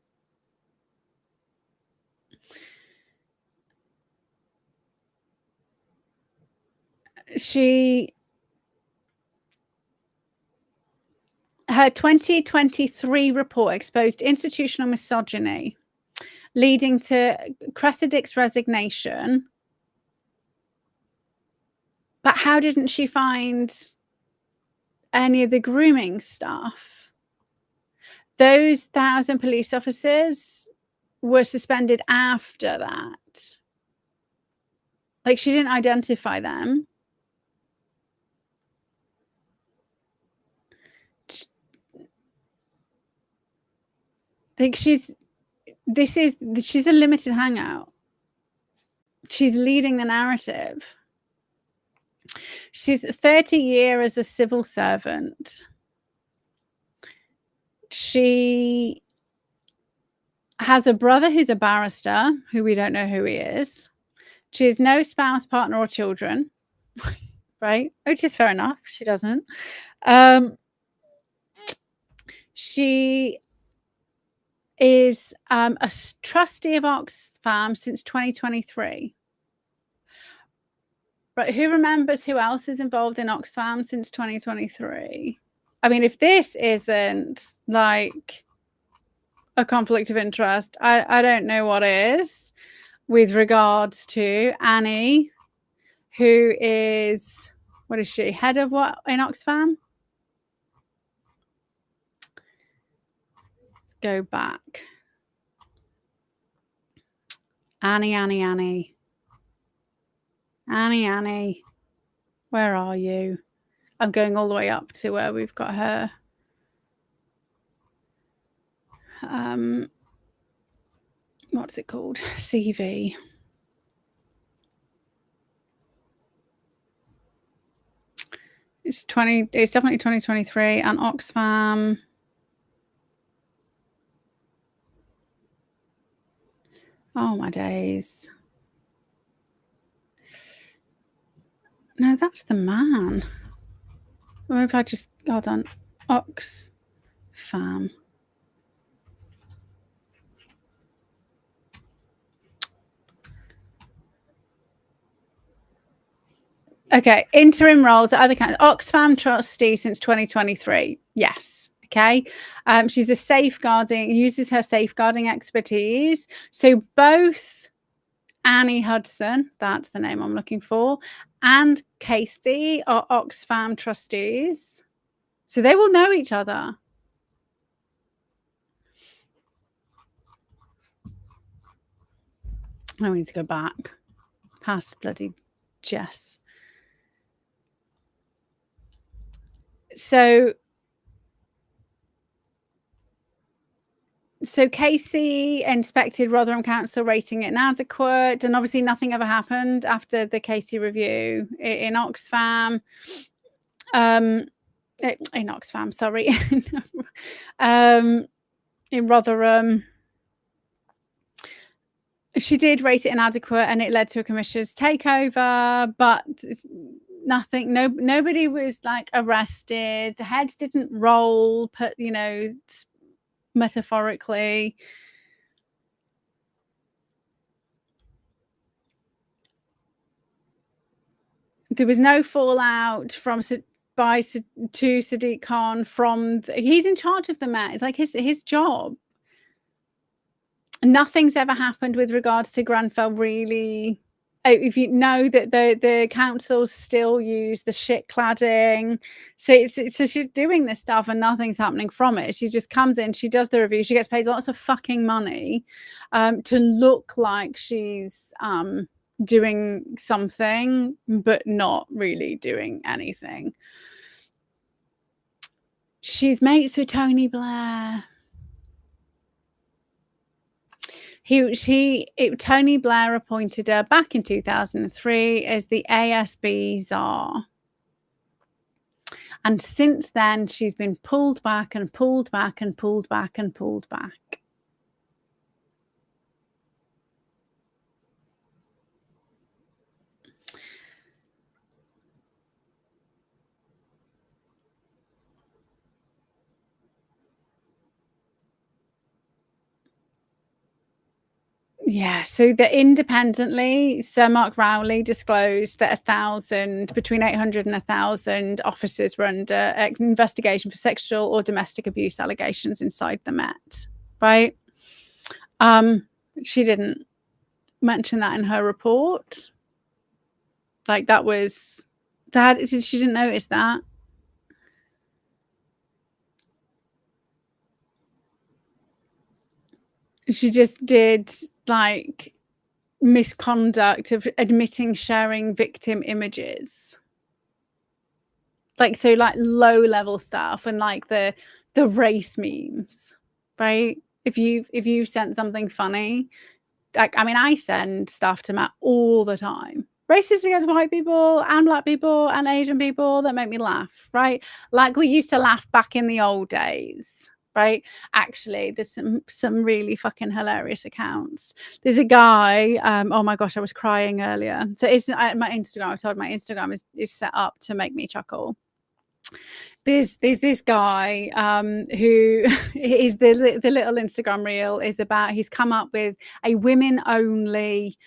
Her 2023 report exposed institutional misogyny, leading to Cressidick's resignation. But how didn't she find any of the grooming stuff? Those 1,000 police officers were suspended after that. Like, she didn't identify them. Like, she's a limited hangout. She's leading the narrative. She's 30 years as a civil servant. She has a brother who's a barrister, who we don't know who he is. She has no spouse, partner, or children, right? Which is fair enough. She doesn't. She is a trustee of Oxfam since 2023. Right, who remembers who else is involved in Oxfam since 2023? I mean, if this isn't like a conflict of interest, I don't know what is, with regards to Annie, who is, what is she, head of what in Oxfam? Let's go back. Annie, where are you? I'm going all the way up to where we've got her. What's it called? CV. It's definitely 2023, and Oxfam. Oh my days. No, that's the man. Or if I just, hold on, Oxfam. Okay, interim roles at other kinds. Oxfam trustee since 2023. Yes. Okay. She's uses her safeguarding expertise. So both Annie Hudson, that's the name I'm looking for, and Casey are Oxfam trustees. So they will know each other. I need to go back past bloody Jess. So Casey inspected Rotherham Council, rating it inadequate, and obviously nothing ever happened after the Casey review in Oxfam. In Oxfam, sorry. In Rotherham. She did rate it inadequate, and it led to a commissioner's takeover, but nothing, nobody was like arrested. The heads didn't roll, put, you know, metaphorically. There was no fallout from to Sadiq Khan from he's in charge of the Met. It's like his job. Nothing's ever happened with regards to Grenfell, really. If you know that the councils still use the shit cladding, so she's doing this stuff and nothing's happening from it. She just comes in, she does the review, she gets paid lots of fucking money to look like she's doing something, but not really doing anything. She's mates with Tony Blair. Tony Blair appointed her back in 2003 as the ASB czar. And since then, she's been pulled back and pulled back and pulled back and pulled back. Yeah, so independently, Sir Mark Rowley disclosed that between 800 and 1,000 officers were under investigation for sexual or domestic abuse allegations inside the Met, right? She didn't mention that in her report. Like she didn't notice that. She just did like misconduct of admitting sharing victim images, like low level stuff, and like the race memes, right? If you sent something funny, like, I mean, I send stuff to Matt all the time, racist against white people and black people and Asian people, that make me laugh, right? Like we used to laugh back in the old days. Right, actually, there's some really fucking hilarious accounts. There's a guy, oh my gosh, I was crying earlier. So it's my Instagram. I told my Instagram is set up to make me chuckle. There's this guy who is the little Instagram reel is about. He's come up with a women only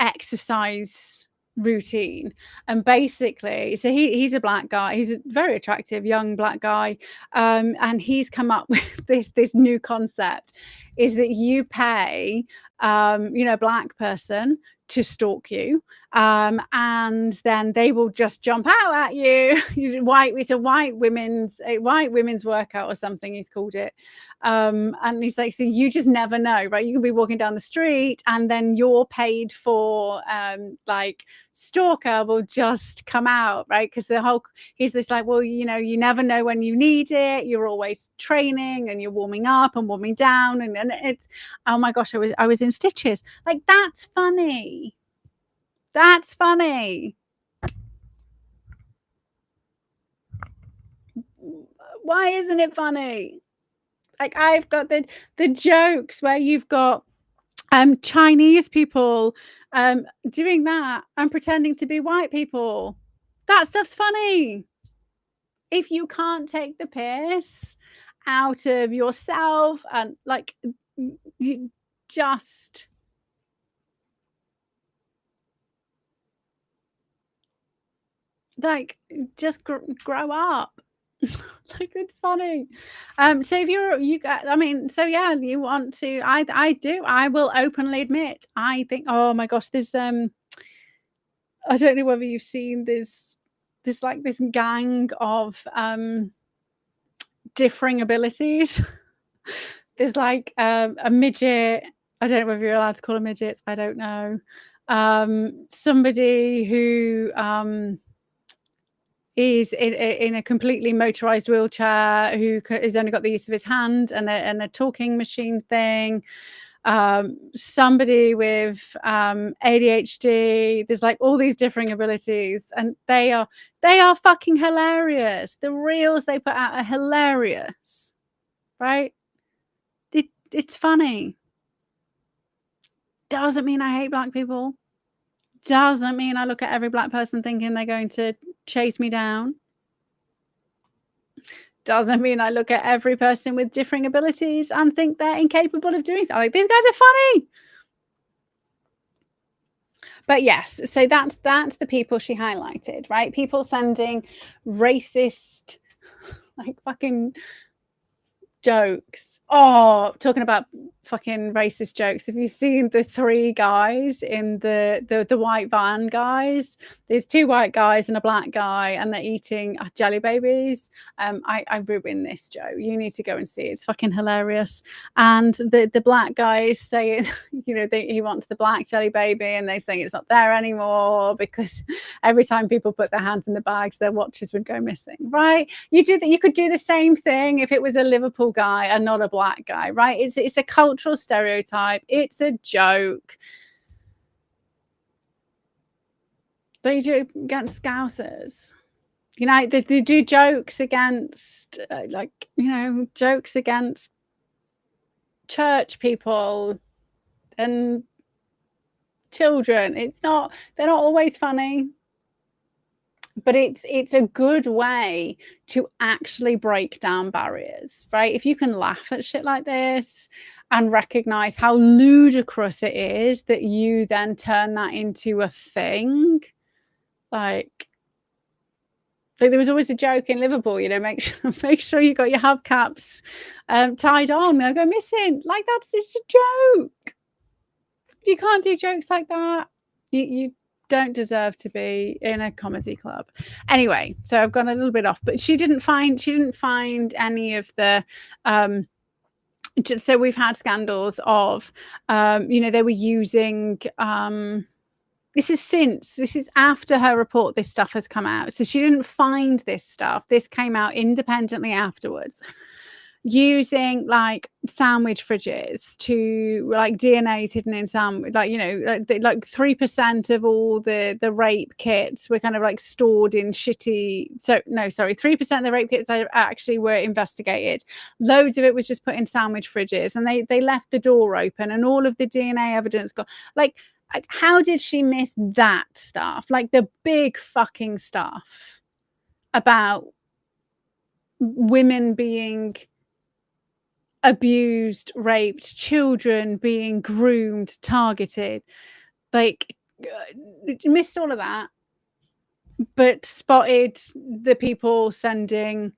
exercise routine, and basically, so he's a black guy, he's a very attractive young black guy, and he's come up with this new concept, is that you pay a black person to stalk you, and then they will just jump out at you. It's a white women's workout or something, he's called it. And he's like, so you just never know, right? You can be walking down the street and then you're paid for like stalker will just come out, right? Because he's just like, well, you never know when you need it. You're always training and you're warming up and warming down, and it's, oh my gosh, I was in stitches. Like, that's funny. That's funny. Why isn't it funny? Like, I've got the jokes where you've got Chinese people doing that and pretending to be white people. That stuff's funny. If you can't take the piss out of yourself and like you just grow up. Like, it's funny. So if I mean, so yeah, you want to, I will openly admit, I think, oh my gosh, I don't know whether you've seen this like this gang of differing abilities. There's like a midget. I don't know whether you're allowed to call them midgets. I don't know. Somebody who is in a completely motorized wheelchair, who has only got the use of his hand and a talking machine thing. Somebody with ADHD. There's like all these differing abilities, and they are fucking hilarious. The reels they put out are hilarious, right? It's funny. Doesn't mean I hate black people. Doesn't mean I look at every black person thinking they're going to chase me down. Doesn't mean I look at every person with differing abilities and think they're incapable of doing something. Like, these guys are funny. But yes, so that's the people she highlighted, right? People sending racist, like, fucking jokes. Oh, talking about fucking racist jokes. Have you seen the 3 guys in the white van, guys? There's 2 white guys and a black guy, and they're eating jelly babies. I ruined this, Joe. You need to go and see it. It's fucking hilarious. And the black guy is saying, you know, he wants the black jelly baby, and they're saying it's not there anymore because every time people put their hands in the bags, their watches would go missing, right? You could do the same thing if it was a Liverpool guy and not a black guy, right? It's a cultural stereotype. It's a joke. They do it against Scousers. You know, they do jokes against, like, you know, jokes against church people and children. They're not always funny. But it's a good way to actually break down barriers, right? If you can laugh at shit like this and recognize how ludicrous it is that you then turn that into a thing, like there was always a joke in Liverpool, you know, make sure you got your hubcaps tied on. They'll go missing. Like, it's a joke. You can't do jokes like that. You don't deserve to be in a comedy club. Anyway, so I've gone a little bit off, but she didn't find any of the so we've had scandals of you know, they were using this is after her report, this stuff has come out. So she didn't find this stuff. This came out independently afterwards. Using like sandwich fridges to, like, DNA's hidden in sandwich, like, you know, like 3% of all the rape kits were kind of like stored in shitty. So no, sorry, 3% of the rape kits actually were investigated. Loads of it was just put in sandwich fridges, and they left the door open, and all of the DNA evidence got like how did she miss that stuff? Like the big fucking stuff about women being abused, raped, children being groomed, targeted. Like, missed all of that, but spotted the people sending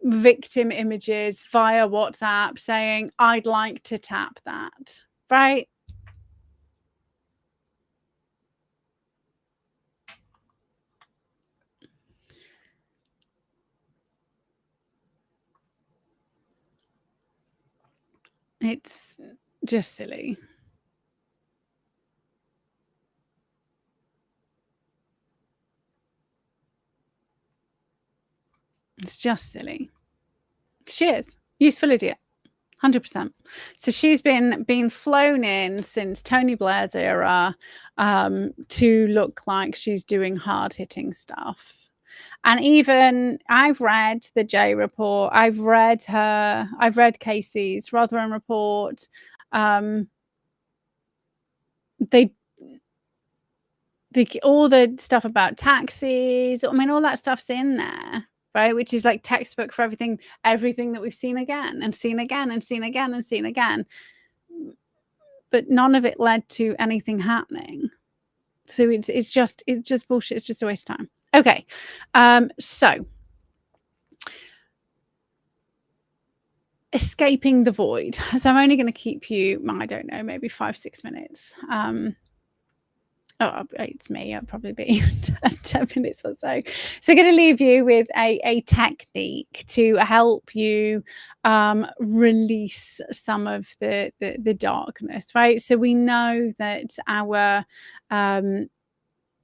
victim images via WhatsApp saying, I'd like to tap that, right? It's just silly. It's just silly. She is. Useful idiot. 100%. So she's been flown in since Tony Blair's era to look like she's doing hard-hitting stuff. And even I've read the J report. I've read Casey's Rotherham report. They all the stuff about taxis. I mean, all that stuff's in there, right? Which is like textbook for everything that we've seen again and seen again and seen again and seen again. But none of it led to anything happening. So it's just bullshit. It's just a waste of time. Okay, so escaping the void. So I'm only going to keep you, I don't know, maybe 5-6 minutes. It's me. It'll probably be 10 minutes or so. So I'm going to leave you with a technique to help you release some of the darkness, right? So we know that our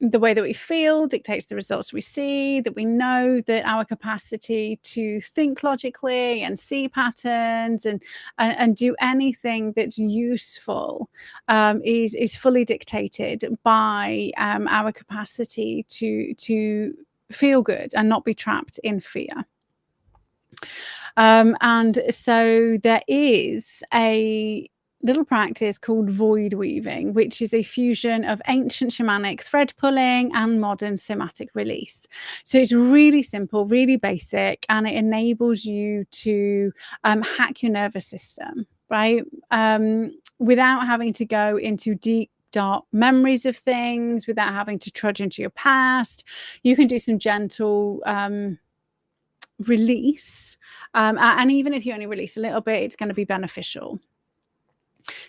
the way that we feel dictates the results we see, that we know that our capacity to think logically and see patterns and do anything that's useful is fully dictated by our capacity to feel good and not be trapped in fear. And so there is a little practice called void weaving, which is a fusion of ancient shamanic thread pulling and modern somatic release. So it's really simple, really basic, and it enables you to hack your nervous system, right? Without having to go into deep, dark memories of things, without having to trudge into your past. You can do some gentle release, and even if you only release a little bit, it's going to be beneficial.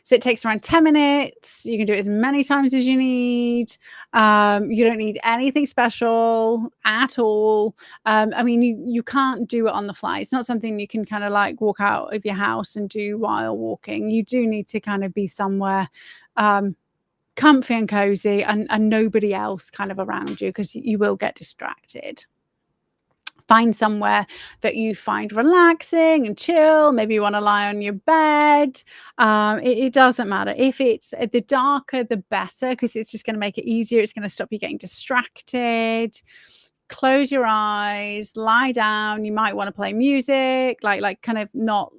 So it takes around 10 minutes. You can do it as many times as you need. You don't need anything special at all. I mean, you can't do it on the fly. It's not something you can kind of like walk out of your house and do while walking. You do need to kind of be somewhere comfy and cozy and nobody else kind of around you, because you will get distracted. Find somewhere that you find relaxing and chill. Maybe you want to lie on your bed. It doesn't matter. If it's the darker, the better, because it's just going to make it easier. It's going to stop you getting distracted. Close your eyes, lie down. You might want to play music, like kind of not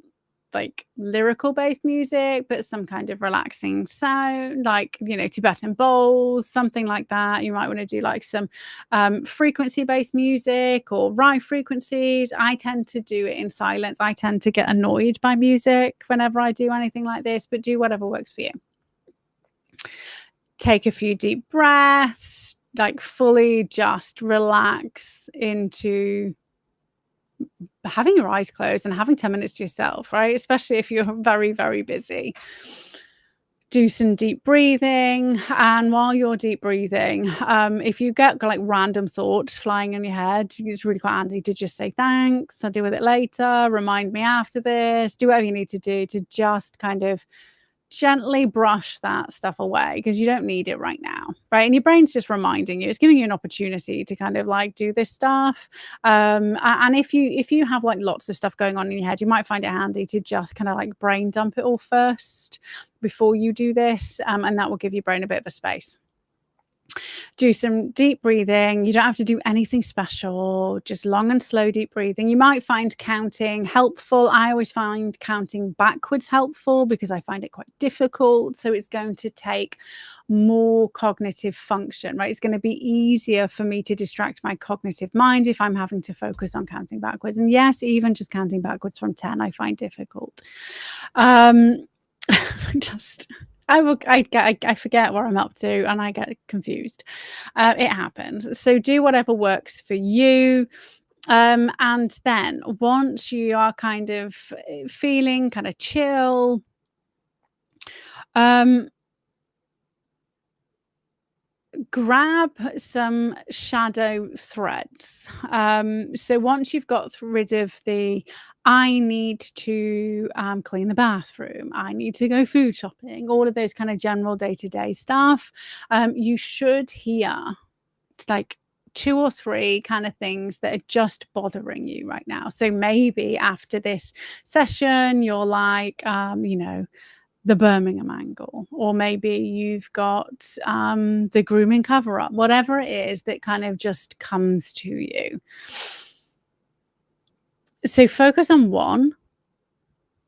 like lyrical based music, but some kind of relaxing sound, like, you know, Tibetan bowls, something like that. You might want to do like some frequency based music or right frequencies. I tend to do it in silence. I tend to get annoyed by music whenever I do anything like this, but do whatever works for you. Take a few deep breaths, like fully just relax into having your eyes closed and having 10 minutes to yourself, right? Especially if you're very, very busy. Do some deep breathing. And while you're deep breathing, if you get like random thoughts flying in your head, it's really quite handy to just say thanks. I'll deal with it later. Remind me after this. Do whatever you need to do to just kind of gently brush that stuff away, because you don't need it right now, right? And your brain's just reminding you, it's giving you an opportunity to kind of like do this stuff. And if you have like lots of stuff going on in your head, you might find it handy to just kind of like brain dump it all first before you do this, and that will give your brain a bit of a space. Do some deep breathing. You don't have to do anything special, just long and slow deep breathing. You might find counting helpful. I always find counting backwards helpful because I find it quite difficult. So it's going to take more cognitive function, right? It's going to be easier for me to distract my cognitive mind if I'm having to focus on counting backwards. And yes, even just counting backwards from 10, I find difficult. I forget where I'm up to and I get confused. It happens. So do whatever works for you. And then once you are kind of feeling kind of chill, grab some shadow threads. So once you've got rid of the I need to clean the bathroom, I need to go food shopping, all of those kind of general day-to-day stuff, you should hear like 2 or 3 kind of things that are just bothering you right now. So maybe after this session, you're like, the Birmingham angle, or maybe you've got the grooming cover up, whatever it is that kind of just comes to you. So focus on one,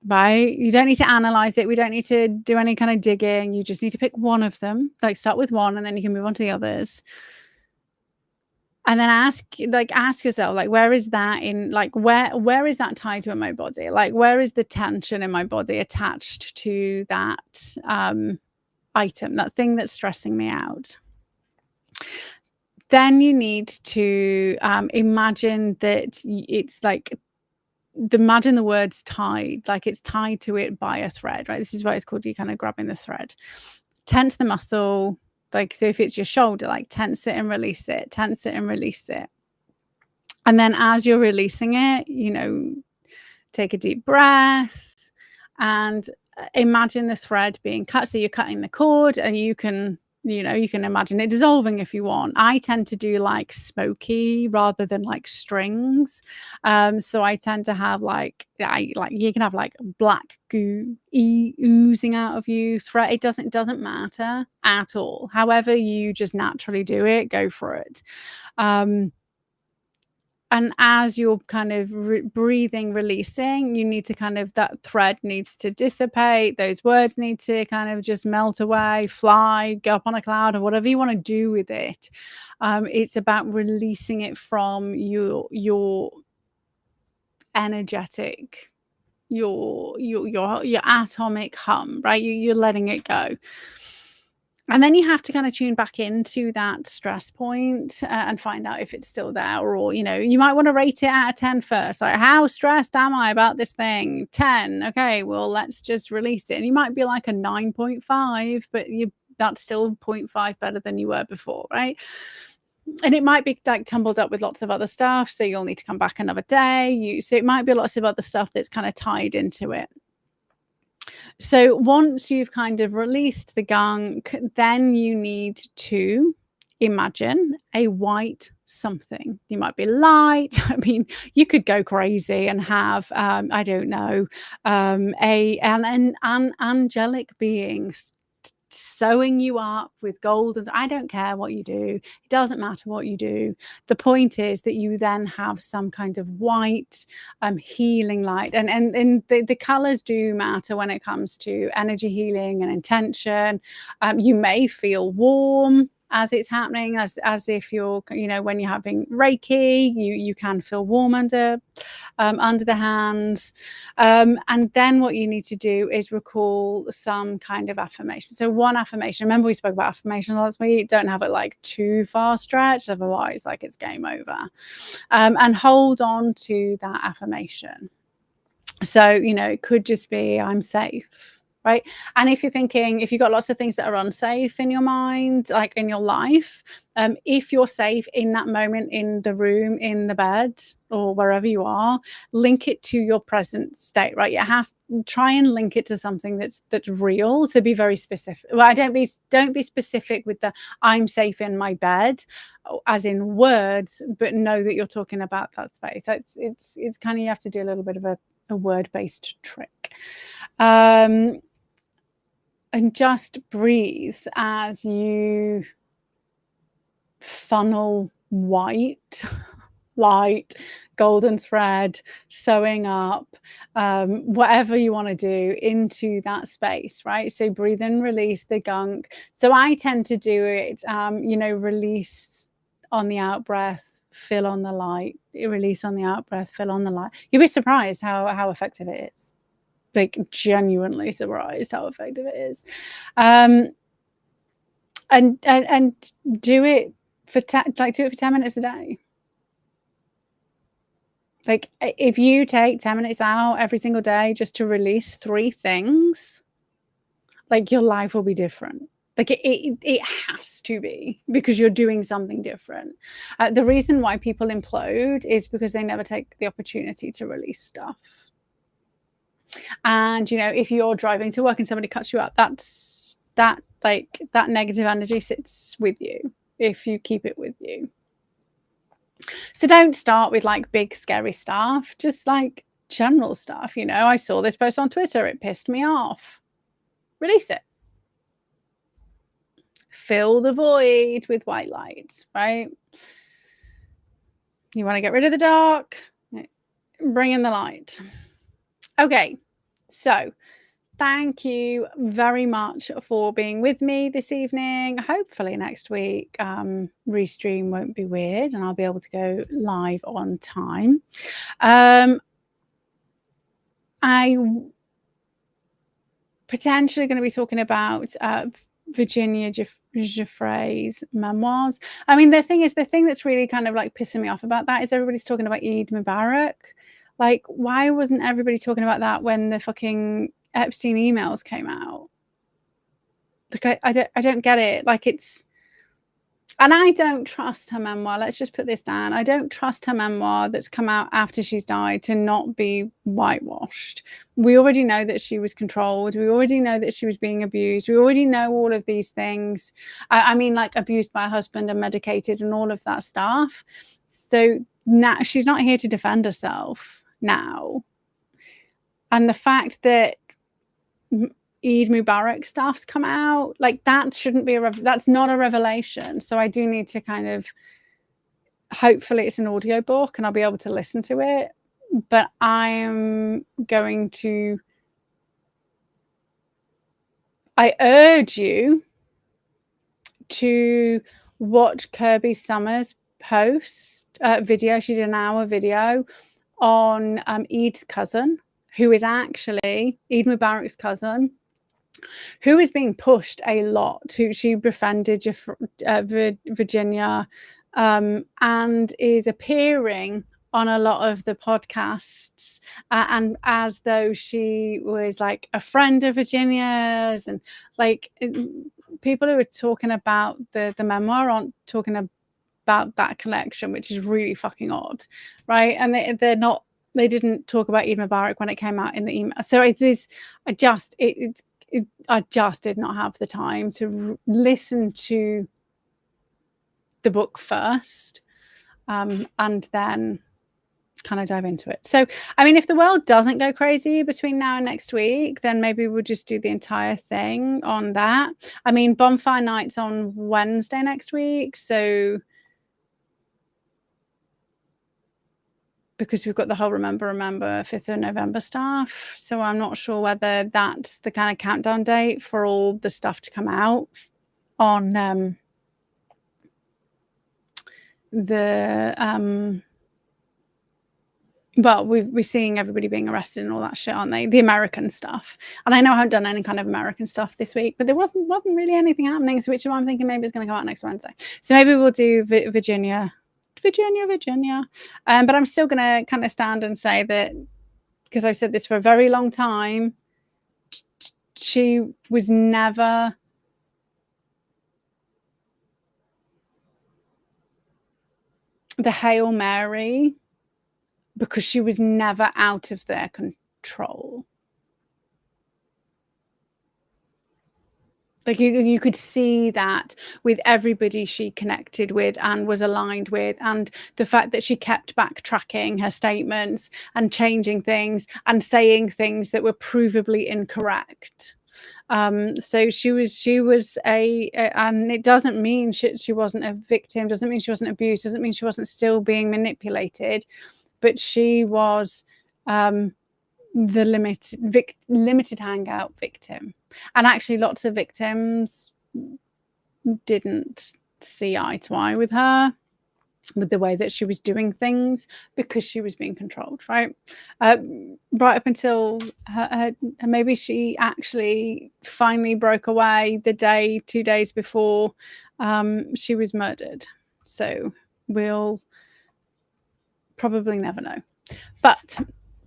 right? You don't need to analyze it. We don't need to do any kind of digging. You just need to pick one of them, like start with one and then you can move on to the others. And then ask yourself, like, where is that in, like, where is that tied to in my body? Like, where is the tension in my body attached to that item, that thing that's stressing me out? Then you need to imagine that it's like imagine the words tied, like it's tied to it by a thread, right? This is why it's called you kind of grabbing the thread. Tense the muscle, like, so if it's your shoulder, like tense it and release it, tense it and release it. And then as you're releasing it, you know, take a deep breath and imagine the thread being cut. So you're cutting the cord, and you can, you know, you can imagine it dissolving if you want. I tend to do like smoky rather than like strings. So I tend to have like you can have like black goo oozing out of you. Thread, it doesn't matter at all. However you just naturally do it, go for it. And as you're kind of breathing, releasing, you need to kind of, that thread needs to dissipate. Those words need to kind of just melt away, fly, go up on a cloud, or whatever you want to do with it. It's about releasing it from your energetic, your atomic hum, right? You're letting it go. And then you have to kind of tune back into that stress point and find out if it's still there, or, you know, you might want to rate it out of 10 first. Like, how stressed am I about this thing? 10. Okay, well, let's just release it. And you might be like a 9.5, but that's still 0.5 better than you were before, right? And it might be like tumbled up with lots of other stuff, so you'll need to come back another day. So it might be lots of other stuff that's kind of tied into it. So once you've kind of released the gunk, then you need to imagine a white something. You might be light. I mean, you could go crazy and have, I don't know, an angelic being sewing you up with gold, and I don't care what you do, it doesn't matter what you do. The point is that you then have some kind of white healing light, and the colors do matter when it comes to energy healing and intention. You may feel warm as it's happening, as if you're, you know, when you're having Reiki, you can feel warm under the hands. And then what you need to do is recall some kind of affirmation. So one affirmation, remember we spoke about affirmation last week, don't have it like too far stretched, otherwise like it's game over. And hold on to that affirmation. So, you know, it could just be, I'm safe. Right. And if you're thinking, if you've got lots of things that are unsafe in your mind, like in your life, if you're safe in that moment, in the room, in the bed, or wherever you are, link it to your present state, right? You have to try and link it to something that's real. So be very specific. Well, don't be specific with the I'm safe in my bed, as in words, but know that you're talking about that space. So it's kind of, you have to do a little bit of a word-based trick. And just breathe as you funnel white, light, golden thread, sewing up, whatever you want to do into that space, right? So breathe in, release the gunk. So I tend to do it, you know, release on the out breath, fill on the light, release on the out breath, fill on the light. You'll be surprised how effective it is. Like, genuinely surprised how effective it is. And do it for 10 minutes a day. Like, if you take 10 minutes out every single day just to release 3 things, like, your life will be different. Like, it has to be, because you're doing something different. The reason why people implode is because they never take the opportunity to release stuff. And, you know, if you're driving to work and somebody cuts you up, that negative energy sits with you if you keep it with you. So don't start with like big scary stuff, just like general stuff. You know, I saw this post on Twitter, it pissed me off. Release it. Fill the void with white light, right? You want to get rid of the dark, bring in the light. Okay, so thank you very much for being with me this evening. Hopefully next week, Restream won't be weird and I'll be able to go live on time. I potentially going to be talking about Virginia Giuffre's memoirs. I mean, the thing that's really kind of like pissing me off about that is everybody's talking about Eid Mubarak. Like, why wasn't everybody talking about that when the fucking Epstein emails came out? Like, I don't get it. Like, it's... And I don't trust her memoir. Let's just put this down. I don't trust her memoir that's come out after she's died to not be whitewashed. We already know that she was controlled. We already know that she was being abused. We already know all of these things. I mean, like, abused by a husband and medicated and all of that stuff. So now she's not here to defend herself now. And the fact that Eid Mubarak stuff's come out, like, that shouldn't be that's not a revelation. So I do need to kind of, hopefully it's an audiobook and I'll be able to listen to it, but I urge you to watch Kirby Summers' video. She did an hour video on Eid's cousin, who is actually Eid Mubarak's cousin, who is being pushed a lot. She befriended Virginia, and is appearing on a lot of the podcasts, and as though she was like a friend of Virginia's, and like, people who are talking about the memoir aren't talking about that connection, which is really fucking odd, right? And they didn't talk about Eid Mubarak when it came out in the email. So it is, I just did not have the time to listen to the book first, and then kind of dive into it. So, I mean, if the world doesn't go crazy between now and next week, then maybe we'll just do the entire thing on that. I mean, Bonfire Night's on Wednesday next week, so because we've got the whole Remember 5th of November stuff. So I'm not sure whether that's the kind of countdown date for all the stuff to come out on but we're seeing everybody being arrested and all that shit, aren't they? The American stuff. And I know I haven't done any kind of American stuff this week, but there wasn't really anything happening, so which is why I'm thinking maybe it's going to come out next Wednesday. So maybe we'll do Virginia. But I'm still going to kind of stand and say that, because I've said this for a very long time, she was never the Hail Mary, because she was never out of their control. Like, you could see that with everybody she connected with and was aligned with, and the fact that she kept backtracking her statements and changing things and saying things that were provably incorrect. So she was and it doesn't mean she wasn't a victim, doesn't mean she wasn't abused, doesn't mean she wasn't still being manipulated, but she was the limited hangout victim. And actually lots of victims didn't see eye to eye with her, with the way that she was doing things, because she was being controlled, right up until maybe she actually finally broke away the 2 days before she was murdered. So we'll probably never know. But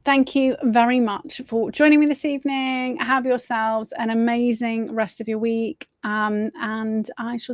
thank you very much for joining me this evening. Have yourselves an amazing rest of your week, and I shall